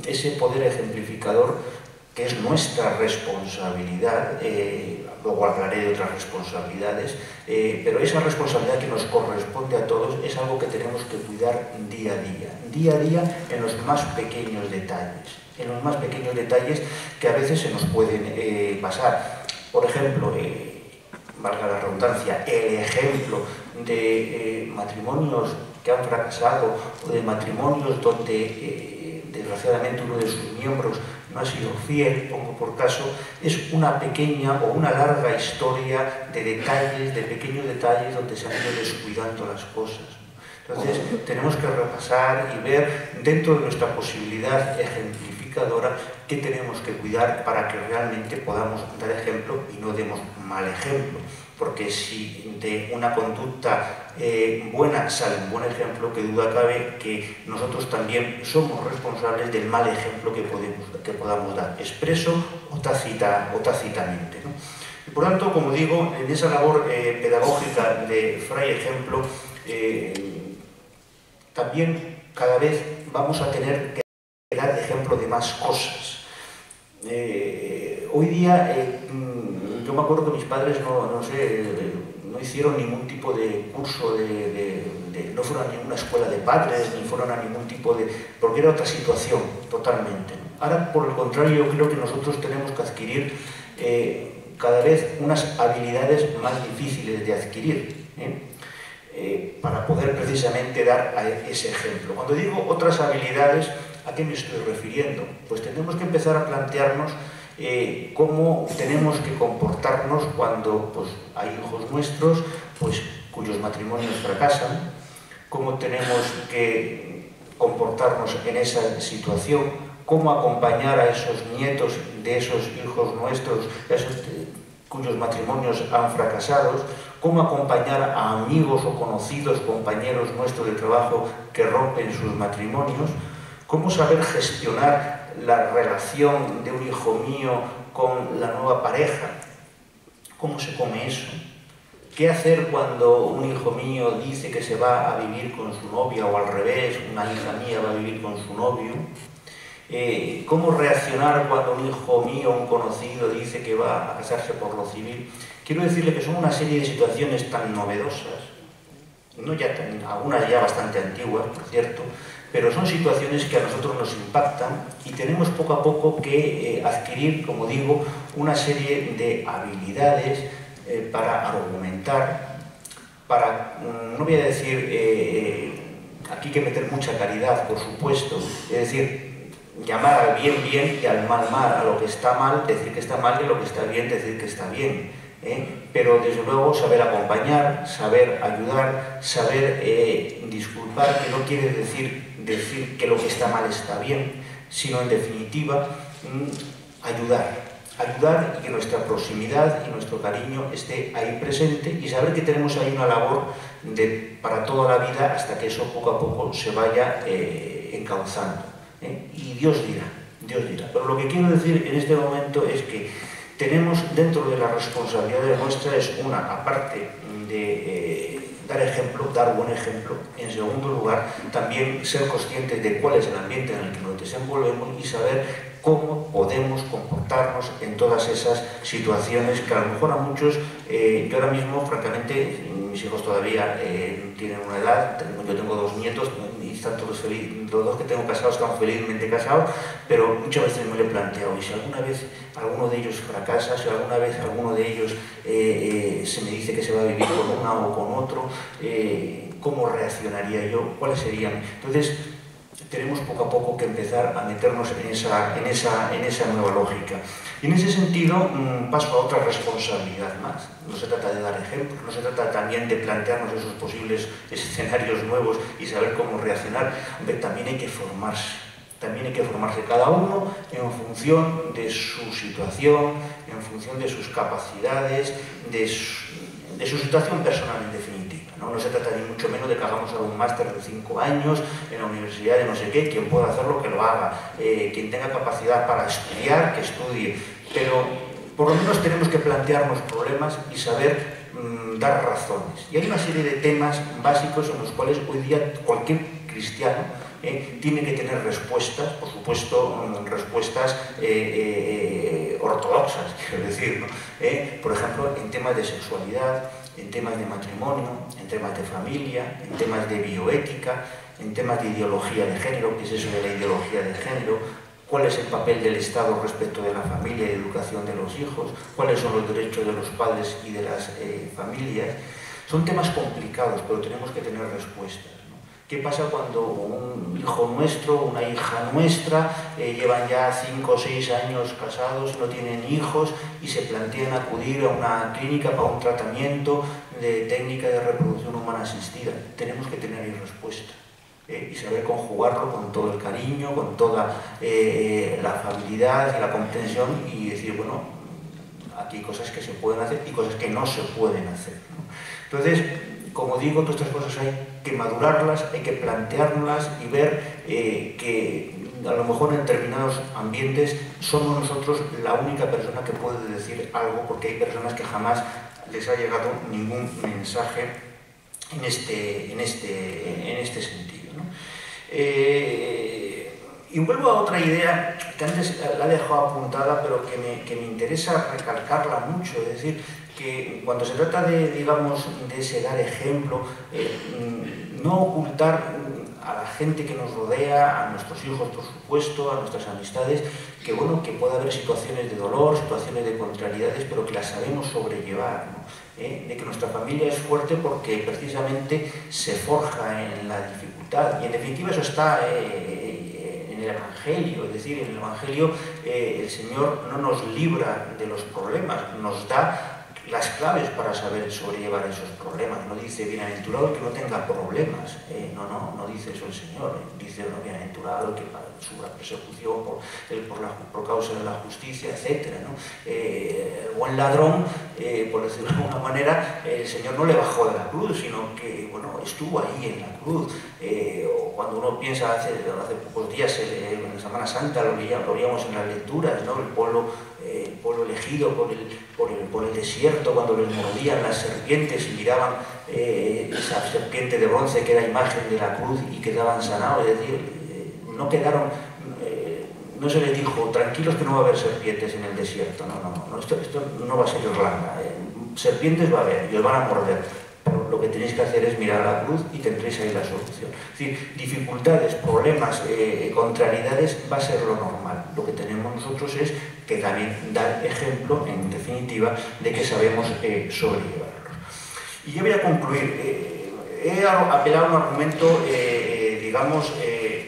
ese poder ejemplificador, que es nuestra responsabilidad, luego hablaré de otras responsabilidades, pero esa responsabilidad que nos corresponde a todos es algo que tenemos que cuidar día a día, en los más pequeños detalles, que a veces se nos pueden pasar. Por ejemplo, valga la redundancia, el ejemplo de matrimonios que han fracasado o de matrimonios donde desgraciadamente uno de sus miembros no ha sido fiel, pongo por caso, es una pequeña o una larga historia de detalles, de pequeños detalles donde se han ido descuidando las cosas. Entonces tenemos que repasar y ver dentro de nuestra posibilidad ejemplificativa codificadora, qué tenemos que cuidar para que realmente podamos dar ejemplo y no demos mal ejemplo. Porque si de una conducta buena sale un buen ejemplo, que duda cabe que nosotros también somos responsables del mal ejemplo que podamos dar, expreso o tácitamente, ¿no? Y por tanto, como digo, en esa labor pedagógica de Fray Ejemplo, también cada vez vamos a tener que dar ejemplo de más cosas. Hoy día, yo me acuerdo que mis padres no hicieron ningún tipo de curso, no fueron a ninguna escuela de padres, ni fueron a ningún tipo de... porque era otra situación, totalmente. Ahora, por el contrario, yo creo que nosotros tenemos que adquirir cada vez unas habilidades más difíciles de adquirir, para poder precisamente dar ese ejemplo. Cuando digo otras habilidades, ¿a qué me estoy refiriendo? Pues tenemos que empezar a plantearnos cómo tenemos que comportarnos cuando pues, hay hijos nuestros pues, cuyos matrimonios fracasan, cómo tenemos que comportarnos en esa situación, cómo acompañar a esos nietos de esos hijos nuestros, cuyos matrimonios han fracasado, cómo acompañar a amigos o conocidos, compañeros nuestros de trabajo que rompen sus matrimonios, cómo saber gestionar la relación de un hijo mío con la nueva pareja, cómo se come eso, qué hacer cuando un hijo mío dice que se va a vivir con su novia o al revés, una hija mía va a vivir con su novio, cómo reaccionar cuando un hijo mío, un conocido, dice que va a casarse por lo civil. Quiero decirle que son una serie de situaciones tan novedosas, algunas ya bastante antiguas, por cierto, pero son situaciones que a nosotros nos impactan y tenemos poco a poco que adquirir, como digo, una serie de habilidades para argumentar, no voy a decir, aquí hay que meter mucha caridad, por supuesto, es decir, llamar al bien bien y al mal mal, a lo que está mal decir que está mal y a lo que está bien decir que está bien, pero desde luego saber acompañar, saber ayudar, saber disculpar, que no quiere decir que lo que está mal está bien, sino en definitiva ayudar y que nuestra proximidad y nuestro cariño esté ahí presente y saber que tenemos ahí una labor para toda la vida hasta que eso poco a poco se vaya encauzando. Y Dios dirá. Pero lo que quiero decir en este momento es que tenemos dentro de las responsabilidades nuestras una, aparte de dar ejemplo, dar buen ejemplo, en segundo lugar, también ser conscientes de cuál es el ambiente en el que nos desenvolvemos y saber cómo podemos comportarnos en todas esas situaciones que a lo mejor a muchos, yo ahora mismo, francamente, mis hijos todavía tienen una edad, yo tengo 2 nietos y están todos felices, los 2 que tengo casados están felizmente casados, pero muchas veces me lo he planteado, y si alguna vez alguno de ellos fracasa, si alguna vez alguno de ellos se me dice que se va a vivir con una o con otro, ¿cómo reaccionaría yo? ¿Cuáles serían? Entonces, tenemos poco a poco que empezar a meternos en esa nueva lógica. Y en ese sentido paso a otra responsabilidad más. No se trata de dar ejemplos, no se trata también de plantearnos esos posibles escenarios nuevos y saber cómo reaccionar. También hay que formarse. También hay que formarse cada uno en función de su situación, en función de sus capacidades, de su situación personal en definitiva. No se trata ni mucho menos de que hagamos algún máster de 5 años en la universidad de no sé qué, quien pueda hacerlo que lo haga, quien tenga capacidad para estudiar, que estudie, pero por lo menos tenemos que plantearnos problemas y saber dar razones. Y hay una serie de temas básicos en los cuales hoy día cualquier cristiano tiene que tener respuestas, por supuesto, respuestas ortodoxas, quiero decir, ¿no? Por ejemplo, en temas de sexualidad, en temas de matrimonio, en temas de familia, en temas de bioética, en temas de ideología de género, ¿qué es eso de la ideología de género? ¿Cuál es el papel del Estado respecto de la familia y educación de los hijos? ¿Cuáles son los derechos de los padres y de las familias? Son temas complicados, pero tenemos que tener respuestas. ¿Qué pasa cuando un hijo nuestro, una hija nuestra, llevan ya 5 o 6 años casados, no tienen hijos y se plantean acudir a una clínica para un tratamiento de técnica de reproducción humana asistida? Tenemos que tener ahí respuesta. y saber conjugarlo con todo el cariño, con toda la afabilidad y la comprensión, y decir, bueno, aquí hay cosas que se pueden hacer y cosas que no se pueden hacer, ¿no? Entonces, como digo, todas estas cosas hay que madurarlas, hay que plantearlas y ver que a lo mejor en determinados ambientes somos nosotros la única persona que puede decir algo, porque hay personas que jamás les ha llegado ningún mensaje en este sentido, ¿no? Y vuelvo a otra idea que antes la he dejado apuntada, pero que me interesa recalcarla mucho, es decir, que cuando se trata de, digamos, de ese dar ejemplo, no ocultar a la gente que nos rodea, a nuestros hijos, por supuesto, a nuestras amistades, que bueno, que puede haber situaciones de dolor, situaciones de contrariedades, pero que las sabemos sobrellevar, ¿no? De que nuestra familia es fuerte porque precisamente se forja en la dificultad, y en definitiva eso está en el Evangelio, es decir, en el Evangelio el Señor no nos libra de los problemas, nos da las claves para saber sobrellevar esos problemas. No dice bienaventurado el que no tenga problemas, no dice eso el Señor, dice bienaventurado el que sufra persecución por causa de la justicia, etc., ¿no? El buen ladrón, por decirlo de alguna manera, el Señor no le bajó de la cruz, sino que bueno, estuvo ahí en la cruz. O cuando uno piensa, hace pocos días, en la Semana Santa, lo veíamos en las lecturas, ¿no? El pueblo elegido por el desierto, cuando les mordían las serpientes y miraban esa serpiente de bronce que era imagen de la cruz y quedaban sanados, es decir, no se les dijo, tranquilos que no va a haber serpientes en el desierto, no, esto no va a ser Irlanda, serpientes va a haber y os van a morder, pero lo que tenéis que hacer es mirar a la cruz y tendréis ahí la solución. Es decir, dificultades, problemas, contrariedades va a ser lo normal. Lo que tenemos nosotros es que también dar ejemplo, en definitiva, de que sabemos sobrellevarlos. Y yo voy a concluir. He apelado a un argumento, digamos,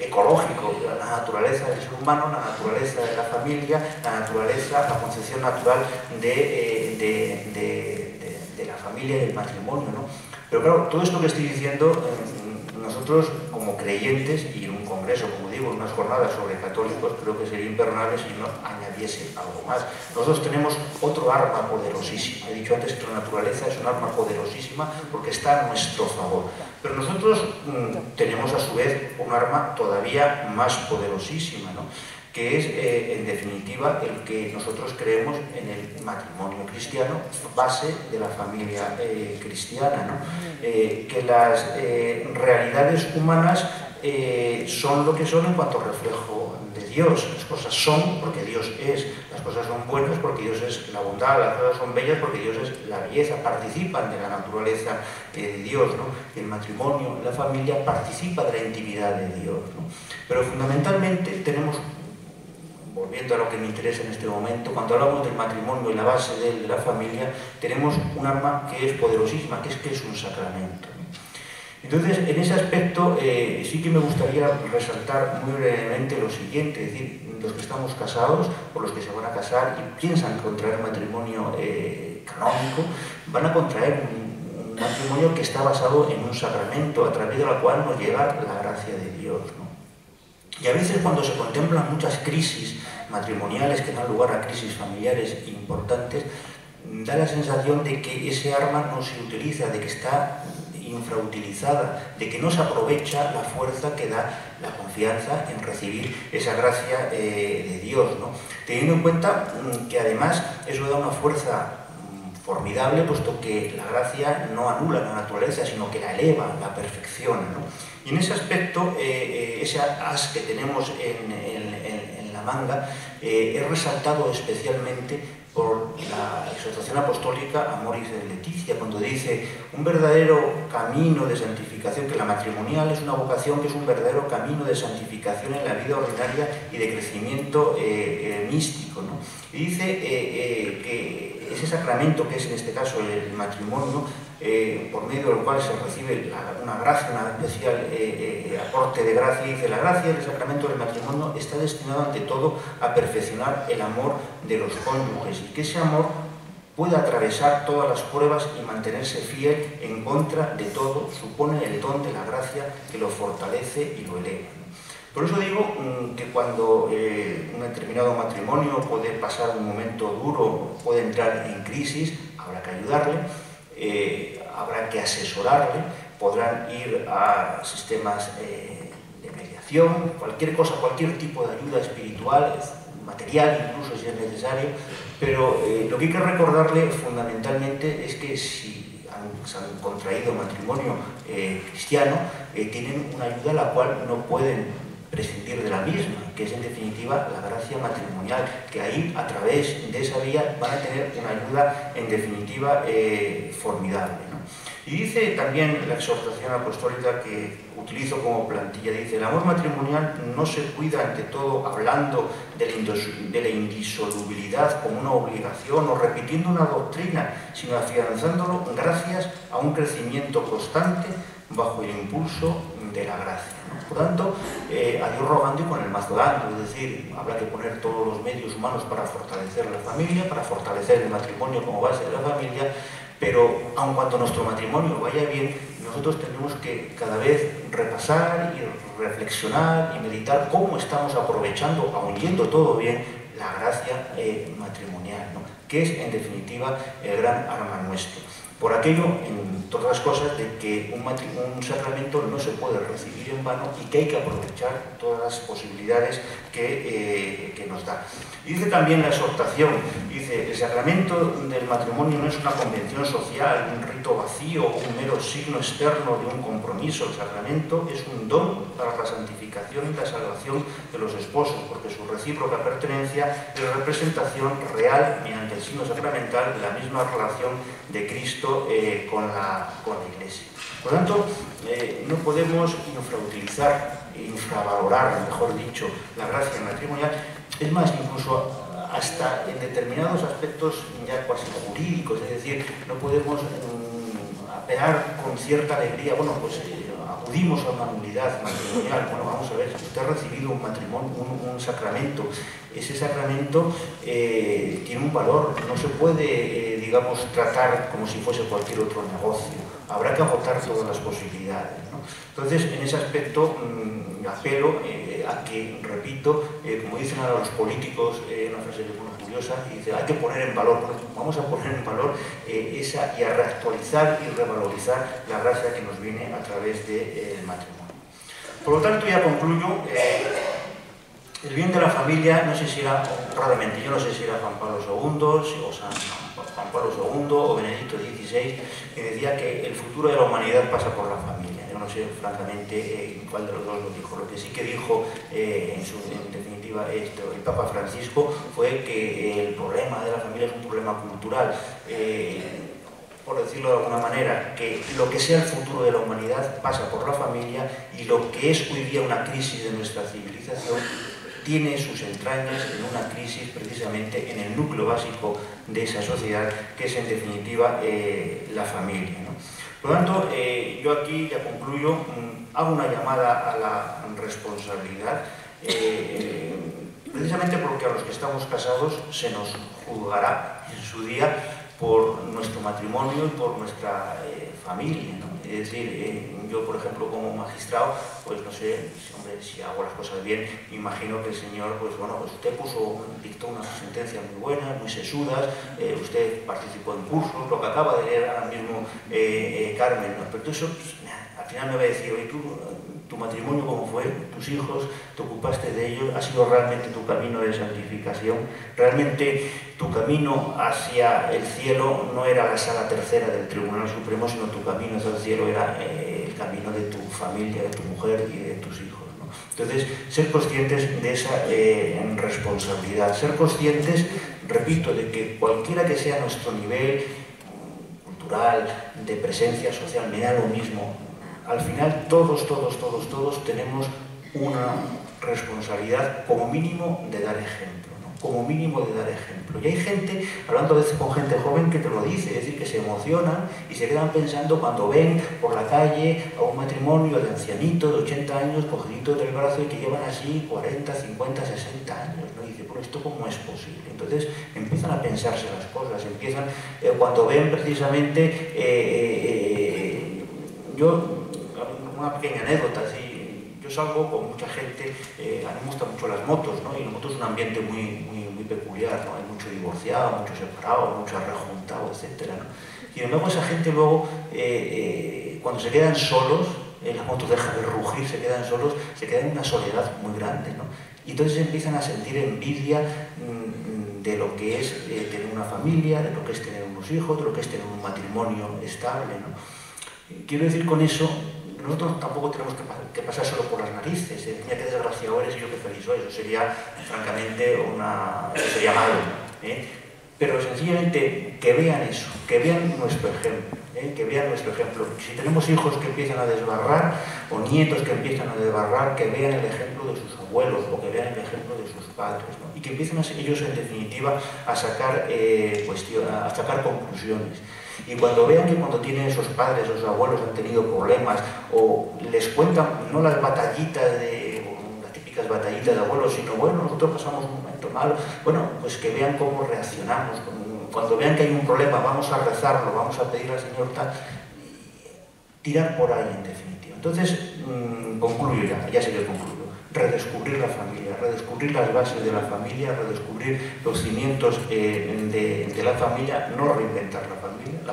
ecológico, la naturaleza del ser humano, la naturaleza de la familia, la concepción natural de la familia y del matrimonio, ¿no? Pero claro, todo esto que estoy diciendo, nosotros como creyentes, y en un congreso, como digo, en unas jornadas sobre católicos, creo que sería imperdonable si no añadiese algo más. Nosotros tenemos otro arma poderosísima. He dicho antes que la naturaleza es un arma poderosísima porque está a nuestro favor. Pero nosotros tenemos a su vez un arma todavía más poderosísima, ¿no? Que es, en definitiva, el que nosotros creemos en el matrimonio cristiano, base de la familia cristiana, ¿no? Que las realidades humanas son lo que son en cuanto reflejo de Dios. Las cosas son porque Dios es, las cosas son buenas porque Dios es la bondad, las cosas son bellas porque Dios es la belleza, participan de la naturaleza de Dios, ¿no? El matrimonio, la familia participa de la intimidad de Dios, ¿no? Pero fundamentalmente tenemos, volviendo a lo que me interesa en este momento, cuando hablamos del matrimonio y la base de la familia, tenemos un arma que es poderosísima, que es un sacramento. Entonces, en ese aspecto, sí que me gustaría resaltar muy brevemente lo siguiente, es decir, los que estamos casados, o los que se van a casar y piensan contraer matrimonio canónico, van a contraer un matrimonio que está basado en un sacramento, a través del cual nos llega la gracia de Dios, ¿no? Y a veces cuando se contemplan muchas crisis matrimoniales que dan lugar a crisis familiares importantes, da la sensación de que ese arma no se utiliza, de que está infrautilizada, de que no se aprovecha la fuerza que da la confianza en recibir esa gracia de Dios, ¿no? Teniendo en cuenta que además eso da una fuerza formidable, puesto que la gracia no anula la naturaleza, sino que la eleva, la perfecciona, ¿no? Y en ese aspecto, ese as que tenemos en la manga es resaltado especialmente por la exhortación apostólica Amoris Laetitia, cuando dice un verdadero camino de santificación, que la matrimonial es una vocación que es un verdadero camino de santificación en la vida ordinaria y de crecimiento místico, ¿no? Y dice que ese sacramento, que es en este caso el matrimonio, por medio del cual se recibe una gracia, una especial aporte de gracia, y dice: la gracia del sacramento del matrimonio está destinado ante todo a perfeccionar el amor de los cónyuges, y que ese amor pueda atravesar todas las pruebas y mantenerse fiel en contra de todo, supone el don de la gracia que lo fortalece y lo eleva. Por eso digo que cuando un determinado matrimonio puede pasar un momento duro, puede entrar en crisis, habrá que ayudarle, habrá que asesorarle, podrán ir a sistemas de mediación, cualquier cosa, cualquier tipo de ayuda espiritual, material incluso si es necesario, pero lo que hay que recordarle fundamentalmente es que si se han contraído matrimonio cristiano, tienen una ayuda a la cual no pueden prescindir de la misma, que es en definitiva la gracia matrimonial, que ahí a través de esa vía van a tener una ayuda en definitiva formidable, ¿no? Y dice también la exhortación apostólica que utilizo como plantilla, dice: el amor matrimonial no se cuida ante todo hablando de la indisolubilidad como una obligación o repitiendo una doctrina, sino afianzándolo gracias a un crecimiento constante bajo el impulso de la gracia, ¿no? Por tanto, a Dios rogando y con el mazo dando, es decir, habrá que poner todos los medios humanos para fortalecer la familia, para fortalecer el matrimonio como base de la familia, pero aun cuando nuestro matrimonio vaya bien, nosotros tenemos que cada vez repasar y reflexionar y meditar cómo estamos aprovechando, aun yendo todo bien, la gracia matrimonial, ¿no? Que es en definitiva el gran arma nuestro. Por aquello, en todas las cosas, de que un sacramento no se puede recibir en vano y que hay que aprovechar todas las posibilidades que nos da. Y dice también la exhortación, dice: el sacramento del matrimonio no es una convención social, un rito vacío o un mero signo externo de un compromiso. El sacramento es un don para la santificación y la salvación de los esposos, porque su recíproca pertenencia es representación real, mediante el signo sacramental, de la misma relación de Cristo con la Iglesia. Por lo tanto, no podemos infravalorar, mejor dicho, la gracia matrimonial. Es más, incluso hasta en determinados aspectos ya casi jurídicos, es decir, no podemos apelar con cierta alegría, bueno, pues acudimos a una nulidad matrimonial. Bueno, vamos a ver, usted ha recibido un matrimonio, un sacramento. Ese sacramento tiene un valor, no se puede, digamos, tratar como si fuese cualquier otro negocio. Habrá que agotar todas las posibilidades, ¿no? Entonces, en ese aspecto, apelo a que, repito, como dicen ahora los políticos, una frase que es muy curiosa, y dice: hay que poner en valor. Bueno, vamos a poner en valor y a reactualizar y revalorizar la gracia que nos viene a través del matrimonio. Por lo tanto, ya concluyo. El bien de la familia, no sé si era, honradamente, yo no sé si era Juan Pablo II o Juan Pablo II o Benedicto XVI, que decía que el futuro de la humanidad pasa por la familia. Yo no sé, francamente, cuál de los dos lo dijo. Lo que sí que dijo, en definitiva, el Papa Francisco, fue que el problema de la familia es un problema cultural. Por decirlo de alguna manera, que lo que sea el futuro de la humanidad pasa por la familia, y lo que es hoy día una crisis de nuestra civilización tiene sus entrañas en una crisis precisamente en el núcleo básico de esa sociedad, que es en definitiva la familia, ¿no? Por lo tanto, yo aquí ya concluyo, hago una llamada a la responsabilidad, precisamente porque a los que estamos casados se nos juzgará en su día por nuestro matrimonio y por nuestra familia, ¿no? Es decir, yo, por ejemplo, como magistrado, pues no sé, hombre, si hago las cosas bien, imagino que el Señor, pues bueno, pues usted dictó unas sentencias muy buenas, muy sesudas, usted participó en cursos, lo que acaba de leer ahora mismo Carmen, ¿no? Pero eso, pues, al final me va a decir: oye, tu matrimonio cómo fue, tus hijos, te ocupaste de ellos, ha sido realmente tu camino de santificación, realmente tu camino hacia el cielo no era la sala tercera del Tribunal Supremo, sino tu camino hacia el cielo era el camino de tu familia, de tu mujer y de tus hijos, ¿no? Entonces, ser conscientes de esa responsabilidad, ser conscientes, repito, de que cualquiera que sea nuestro nivel cultural, de presencia social, me da lo mismo. Al final, todos tenemos una responsabilidad, como mínimo, de dar ejemplo, ¿no? como mínimo de dar ejemplo. Y hay gente, hablando a veces con gente joven, que te lo dice, es decir, que se emocionan y se quedan pensando cuando ven por la calle a un matrimonio de ancianitos de 80 años cogiditos del brazo y que llevan así 40, 50, 60 años, ¿no? Y dice, bueno, ¿esto cómo es posible? Entonces empiezan a pensarse las cosas, empiezan, cuando ven precisamente, yo, una pequeña anécdota, así, yo salgo con mucha gente, a mí me gustan mucho las motos, ¿no? Y las motos es un ambiente muy peculiar, ¿no? Hay mucho divorciado, mucho separado, mucho rejuntado, etc., ¿no? Y luego esa gente luego, cuando se quedan solos, la moto deja de rugir, se quedan solos, se quedan en una soledad muy grande, ¿no? Y entonces empiezan a sentir envidia de lo que es tener una familia, de lo que es tener unos hijos, de lo que es tener un matrimonio estable, ¿no? Quiero decir con eso, nosotros tampoco tenemos que pasar solo por las narices. Mira qué desgraciado eres y yo qué feliz soy. Eso sería, francamente, sería malo, ¿eh? Pero sencillamente que vean eso, que vean nuestro ejemplo, que vean nuestro ejemplo. Si tenemos hijos que empiezan a desbarrar o nietos que empiezan a desbarrar, que vean el ejemplo de sus abuelos o que vean el ejemplo de sus padres, ¿no? Y que empiecen ellos, en definitiva, a sacar conclusiones. Y cuando vean que cuando tienen esos padres, esos abuelos han tenido problemas o les cuentan, no las batallitas las típicas batallitas de abuelos, sino bueno, nosotros pasamos un momento malo, bueno, pues que vean cómo reaccionamos. Cuando vean que hay un problema, vamos a rezarlo, vamos a pedir al Señor tal, tirar por ahí en definitiva. Entonces, concluyo ya sé que concluyo. Redescubrir la familia, redescubrir las bases de la familia, redescubrir los cimientos de la familia, no reinventar la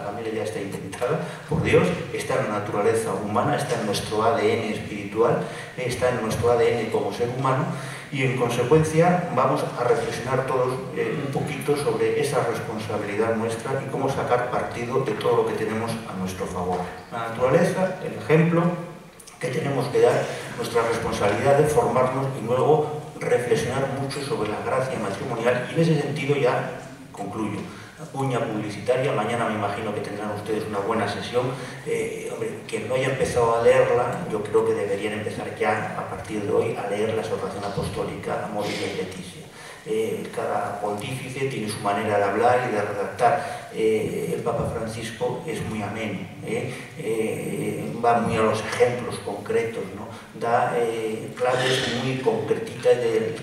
familia ya está inventada por Dios, está en la naturaleza humana, está en nuestro ADN espiritual, está en nuestro ADN como ser humano y en consecuencia vamos a reflexionar todos un poquito sobre esa responsabilidad nuestra y cómo sacar partido de todo lo que tenemos a nuestro favor. La naturaleza, el ejemplo que tenemos que dar, nuestra responsabilidad de formarnos y luego reflexionar mucho sobre la gracia matrimonial y en ese sentido ya concluyo. La cuña publicitaria, mañana me imagino que tendrán ustedes una buena sesión. Hombre, quien no haya empezado a leerla, yo creo que deberían empezar ya, a partir de hoy, a leer la exhortación apostólica Amoris Laetitia. Cada pontífice tiene su manera de hablar y de redactar. El Papa Francisco es muy ameno, va muy a los ejemplos concretos, ¿no? Da claves muy concretitas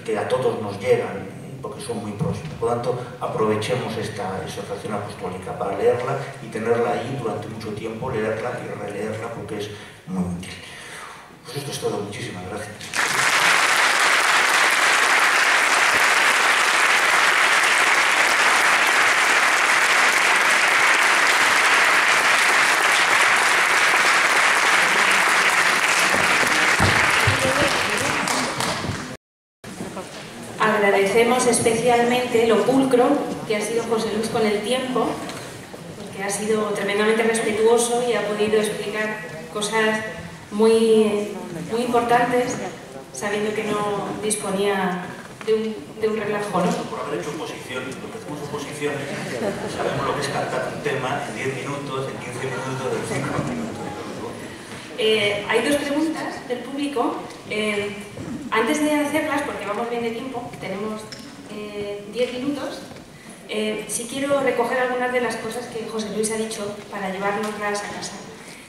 que a todos nos llegan, porque son muy próximos. Por lo tanto, aprovechemos esta exhortación apostólica para leerla y tenerla ahí durante mucho tiempo, leerla y releerla porque es muy útil. Pues esto es todo. Muchísimas gracias. Agradecemos especialmente lo pulcro que ha sido José Luis con el tiempo, porque ha sido tremendamente respetuoso y ha podido explicar cosas muy importantes, sabiendo que no disponía de un relajo, ¿no? Por haber hecho oposiciones, sabemos lo que es cantar un tema en 10 minutos, en 15 minutos, en 5 minutos. Hay dos preguntas del público. Antes de hacerlas, porque vamos bien de tiempo, tenemos 10 minutos, sí quiero recoger algunas de las cosas que José Luis ha dicho para llevárnoslas a casa.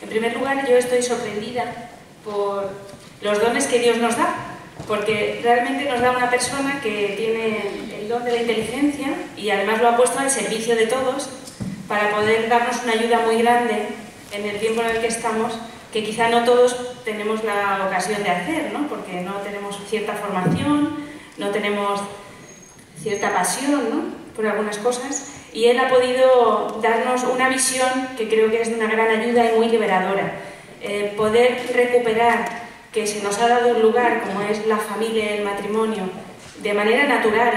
En primer lugar, yo estoy sorprendida por los dones que Dios nos da, porque realmente nos da una persona que tiene el don de la inteligencia y además lo ha puesto al servicio de todos para poder darnos una ayuda muy grande en el tiempo en el que estamos, que quizá no todos tenemos la ocasión de hacer, ¿no? Porque no tenemos cierta formación, no tenemos cierta pasión, ¿no? Por algunas cosas, y él ha podido darnos una visión que creo que es de una gran ayuda y muy liberadora. Poder recuperar que se nos ha dado un lugar como es la familia y el matrimonio de manera natural,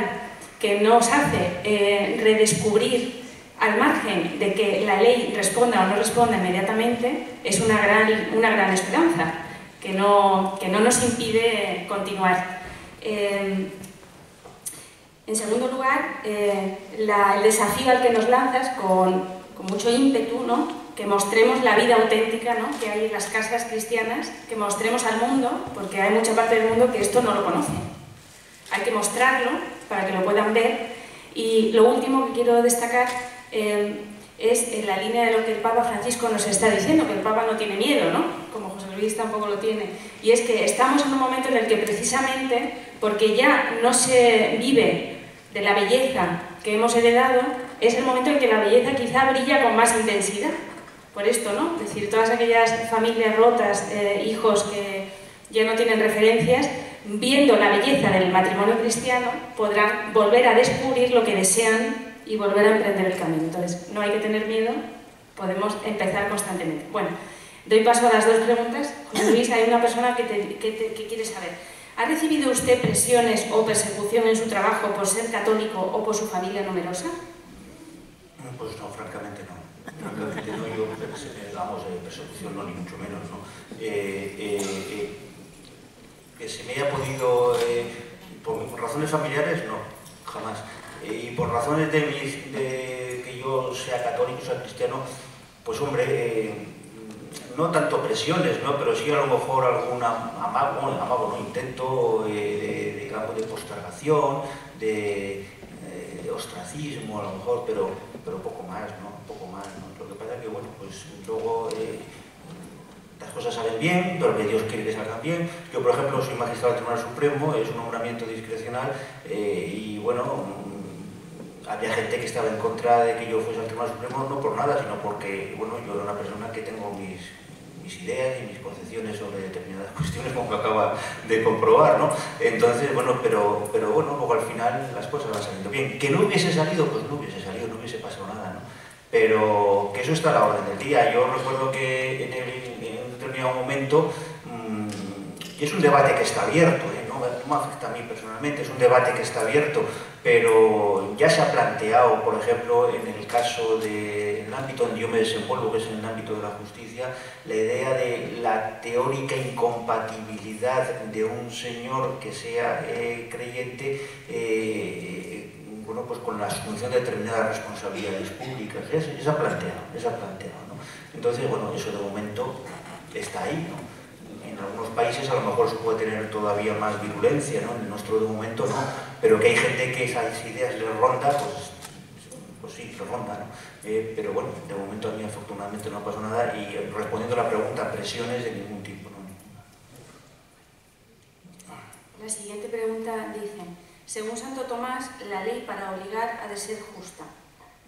que nos hace redescubrir, al margen de que la ley responda o no responda inmediatamente, es una gran esperanza que no nos impide continuar. En segundo lugar, el desafío al que nos lanzas con mucho ímpetu, ¿no? Que mostremos la vida auténtica, ¿no? Que hay en las casas cristianas, que mostremos al mundo, porque hay mucha parte del mundo que esto no lo conoce. Hay que mostrarlo para que lo puedan ver. Y lo último que quiero destacar es en la línea de lo que el Papa Francisco nos está diciendo, que el Papa no tiene miedo, ¿no? Como José Luis tampoco lo tiene. Y es que estamos en un momento en el que precisamente, porque ya no se vive de la belleza que hemos heredado, es el momento en que la belleza quizá brilla con más intensidad. Por esto, ¿no? Es decir, todas aquellas familias rotas, hijos que ya no tienen referencias, viendo la belleza del matrimonio cristiano, podrán volver a descubrir lo que desean y volver a emprender el camino. Entonces, no hay que tener miedo, podemos empezar constantemente. Bueno, doy paso a las dos preguntas. José Luis, hay una persona que quiere saber. ¿Ha recibido usted presiones o persecución en su trabajo por ser católico o por su familia numerosa? Pues no, francamente no. Francamente no, yo, digamos, persecución no, ni mucho menos, ¿no? Que se me haya podido, por razones familiares, no, jamás. Y por razones de que yo sea católico, sea cristiano, pues hombre, no tanto presiones, ¿no? Pero sí a lo mejor algún amago, ¿no? Intento digamos, de postergación, de ostracismo a lo mejor, pero poco más, ¿no? Poco más, ¿no? Lo que pasa es que, bueno, pues luego las cosas salen bien, pero que Dios quiere que salgan bien. Yo, por ejemplo, soy magistrado del Tribunal Supremo, es un nombramiento discrecional y, bueno, había gente que estaba en contra de que yo fuese al Tribunal Supremo, no por nada, sino porque, bueno, yo era una persona que tengo mis ideas y mis concepciones sobre determinadas cuestiones, como que acaba de comprobar, ¿no? Entonces, bueno, pero bueno, luego al final las cosas van saliendo bien. Que no hubiese salido, pues no hubiese salido, no hubiese pasado nada, ¿no? Pero que eso está a la orden del día. Yo recuerdo que en un determinado momento, y es un debate que está abierto, no me afecta a mí personalmente, es un debate que está abierto, pero ya se ha planteado, por ejemplo, en el caso del ámbito donde yo me desenvuelvo, que es en el ámbito de la justicia, la idea de la teórica incompatibilidad de un señor que sea creyente, bueno, pues con la asunción de determinadas responsabilidades públicas. Se ha planteado, ¿no? Entonces, bueno, eso de momento está ahí, ¿no? En algunos países a lo mejor se puede tener todavía más virulencia, ¿no? En el nuestro de momento no, pero que hay gente que esas ideas les ronda, pues sí, les ronda, ¿no? Pero bueno, de momento a mí afortunadamente no pasó nada y respondiendo a la pregunta, presiones de ningún tipo, ¿no? La siguiente pregunta dice: según Santo Tomás, la ley para obligar ha de ser justa.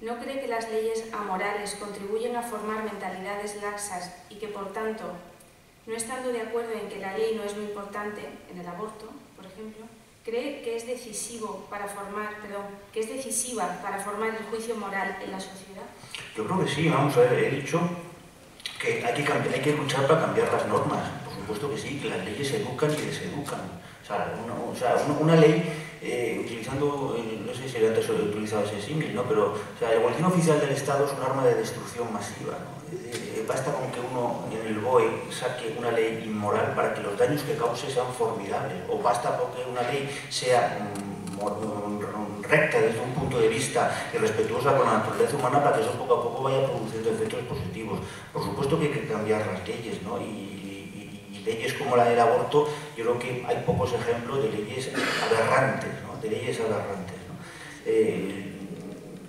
¿No cree que las leyes amorales contribuyen a formar mentalidades laxas y que, por tanto, no estando de acuerdo en que la ley no es muy importante, en el aborto, por ejemplo, cree que es decisiva para formar el juicio moral en la sociedad? Yo creo que sí, vamos a ver, he dicho que hay que luchar para cambiar las normas. Por supuesto que sí, que las leyes educan y deseducan. O sea, una ley, utilizando, no sé si antes he utilizado ese símil, ¿no? Pero el boletín oficial del Estado es un arma de destrucción masiva, ¿no? Basta con que uno en el BOE saque una ley inmoral para que los daños que cause sean formidables, o basta con que una ley sea recta desde un punto de vista y respetuosa con la naturaleza humana para que eso poco a poco vaya produciendo efectos positivos. Por supuesto que hay que cambiar las leyes, ¿no? Y leyes como la del aborto, yo creo que hay pocos ejemplos de leyes aberrantes, ¿no? De leyes aberrantes, ¿no?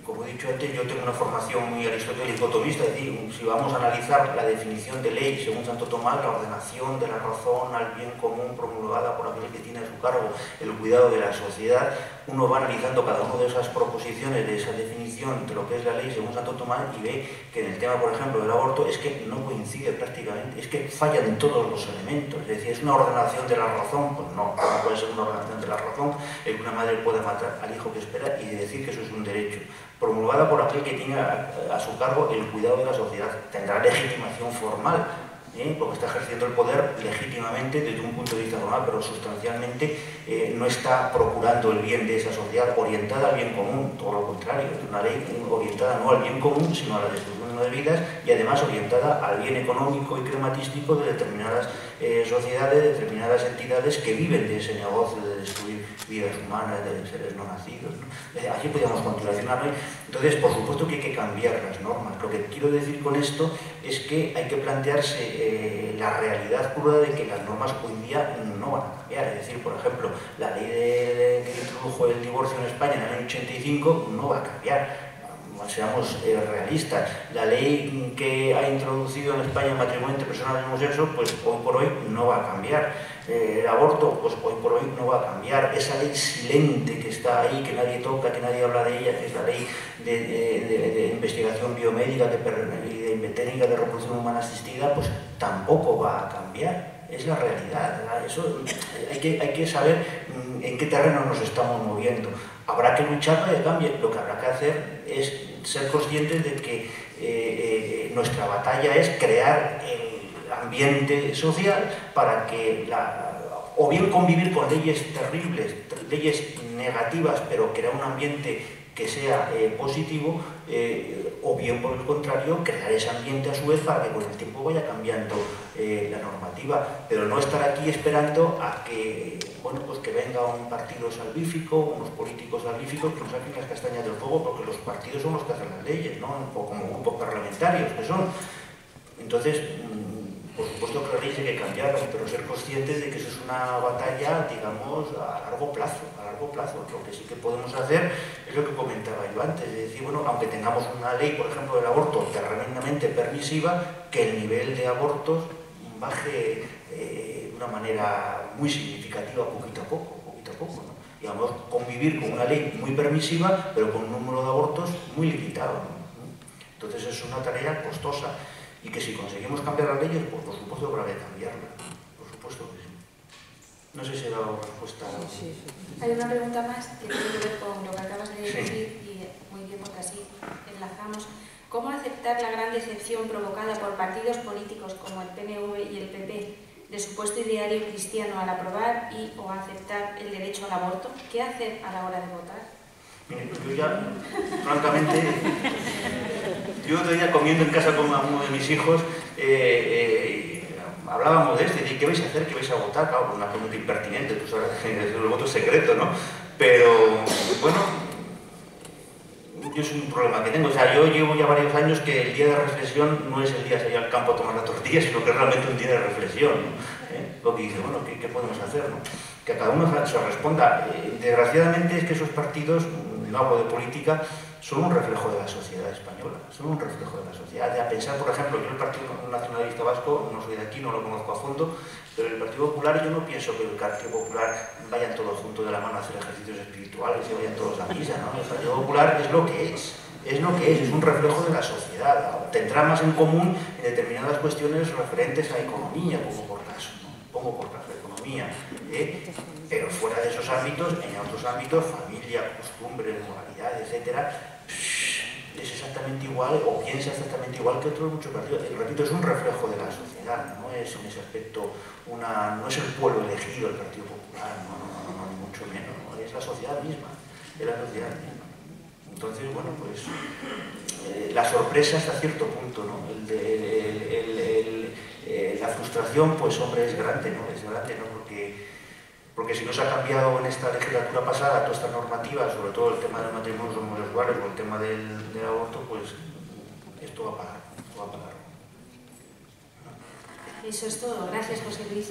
Como he dicho antes, yo tengo una formación muy aristotélico-tomista, es decir, si vamos a analizar la definición de ley según Santo Tomás, la ordenación de la razón al bien común promulgada por aquel que tiene a su cargo el cuidado de la sociedad, uno va analizando cada una de esas proposiciones, de esa definición de lo que es la ley según Santo Tomás y ve que en el tema, por ejemplo, del aborto es que no coincide prácticamente, es que fallan en todos los elementos, es decir, es una ordenación de la razón, pues no puede ser una ordenación de la razón, el que una madre pueda matar al hijo que espera y decir que eso es un derecho, promulgada por aquel que tiene a su cargo el cuidado de la sociedad. Tendrá legitimación formal, porque está ejerciendo el poder legítimamente desde un punto de vista formal, pero sustancialmente no está procurando el bien de esa sociedad orientada al bien común, todo lo contrario, es una ley orientada no al bien común, sino a la destrucción de vidas y además orientada al bien económico y crematístico de determinadas sociedades, de determinadas entidades que viven de ese negocio de destruir vidas humanas, de seres no nacidos, ¿no? Así podríamos continuar. Entonces, por supuesto que hay que cambiar las normas. Lo que quiero decir con esto es que hay que plantearse la realidad cruda de que las normas hoy día no no van a cambiar. Es decir, por ejemplo, la ley que introdujo el divorcio en España en el año 85 no va a cambiar. Seamos realistas. La ley que ha introducido en España el matrimonio entre personas del mismo sexo, pues hoy por hoy no va a cambiar. El aborto, pues hoy por hoy no va a cambiar. Esa ley silente que está ahí, que nadie toca, que nadie habla de ella, que es la ley de investigación biomédica y de técnica de reproducción humana asistida, pues tampoco va a cambiar. Es la realidad, ¿verdad? Eso hay que saber en qué terreno nos estamos moviendo. Habrá que luchar para que cambie. Lo que habrá que hacer es ser conscientes de que nuestra batalla es crear el ambiente social para que o bien convivir con leyes terribles, leyes negativas, pero crear un ambiente que sea positivo, o bien por el contrario crear ese ambiente a su vez para que con el tiempo vaya cambiando la normativa, pero no estar aquí esperando a que, bueno, pues que venga un partido salvífico, unos políticos salvíficos que nos saquen las castañas del fuego, porque los partidos son los que hacen las leyes, ¿no? O como grupos parlamentarios que son. Entonces, por supuesto que la ley hay que cambiarla, pero ser conscientes de que eso es una batalla, digamos, a largo plazo. Lo que sí que podemos hacer es lo que comentaba yo antes, es decir, bueno, aunque tengamos una ley, por ejemplo, del aborto tremendamente permisiva, que el nivel de abortos baje de una manera muy significativa, poquito a poco, ¿no? Digamos, convivir con una ley muy permisiva, pero con un número de abortos muy limitado, ¿no? Entonces es una tarea costosa. Y que si conseguimos cambiar las leyes, pues por supuesto habrá que cambiarlas. Por supuesto que sí. No sé si he dado respuesta. Sí. Hay una pregunta más que tiene que ver con lo que acabas de decir, y muy bien, porque así enlazamos. ¿Cómo aceptar la gran decepción provocada por partidos políticos como el PNV y el PP de supuesto ideario cristiano al aprobar o aceptar el derecho al aborto? ¿Qué hacer a la hora de votar? Mire, yo ya, francamente, yo otro día comiendo en casa con uno de mis hijos, hablábamos de esto, y ¿qué vais a hacer? ¿Qué vais a votar? Claro, una pregunta impertinente, tú sabes, el voto es secreto, ¿no? Pero, bueno, yo es un problema que tengo. O sea, yo llevo ya varios años que el día de reflexión no es el día de salir al campo a tomar la tortilla, sino que es realmente un día de reflexión, ¿no? Lo que dice, bueno, ¿qué podemos hacer, no? Que a cada uno se responda. Desgraciadamente es que esos partidos, no hablo de política, son un reflejo de la sociedad española, son un reflejo de la sociedad. A pensar, por ejemplo, yo el Partido Nacionalista Vasco, no soy de aquí, no lo conozco a fondo, pero el Partido Popular, yo no pienso que el Partido Popular vayan todos juntos de la mano a hacer ejercicios espirituales y vayan todos a misa, ¿no? El Partido Popular es lo que es un reflejo de la sociedad. Tendrá más en común en determinadas cuestiones referentes a economía, pongo por caso, economía, pero fuera de esos ámbitos, en otros ámbitos, familia, costumbres, moralidad, etcétera, es exactamente igual o piensa exactamente igual que otros muchos partidos. Repito, es un reflejo de la sociedad, no es en ese aspecto no es el pueblo elegido el Partido Popular, no, ni mucho menos, ¿no? Es la sociedad misma, Entonces, bueno, pues la sorpresa hasta cierto punto, ¿no? La frustración, pues hombre, es grande, ¿no? Porque si no se ha cambiado en esta legislatura pasada toda esta normativa, sobre todo el tema del matrimonio homosexuales o el tema del aborto, pues esto va a parar. Eso es todo. Gracias, José Luis.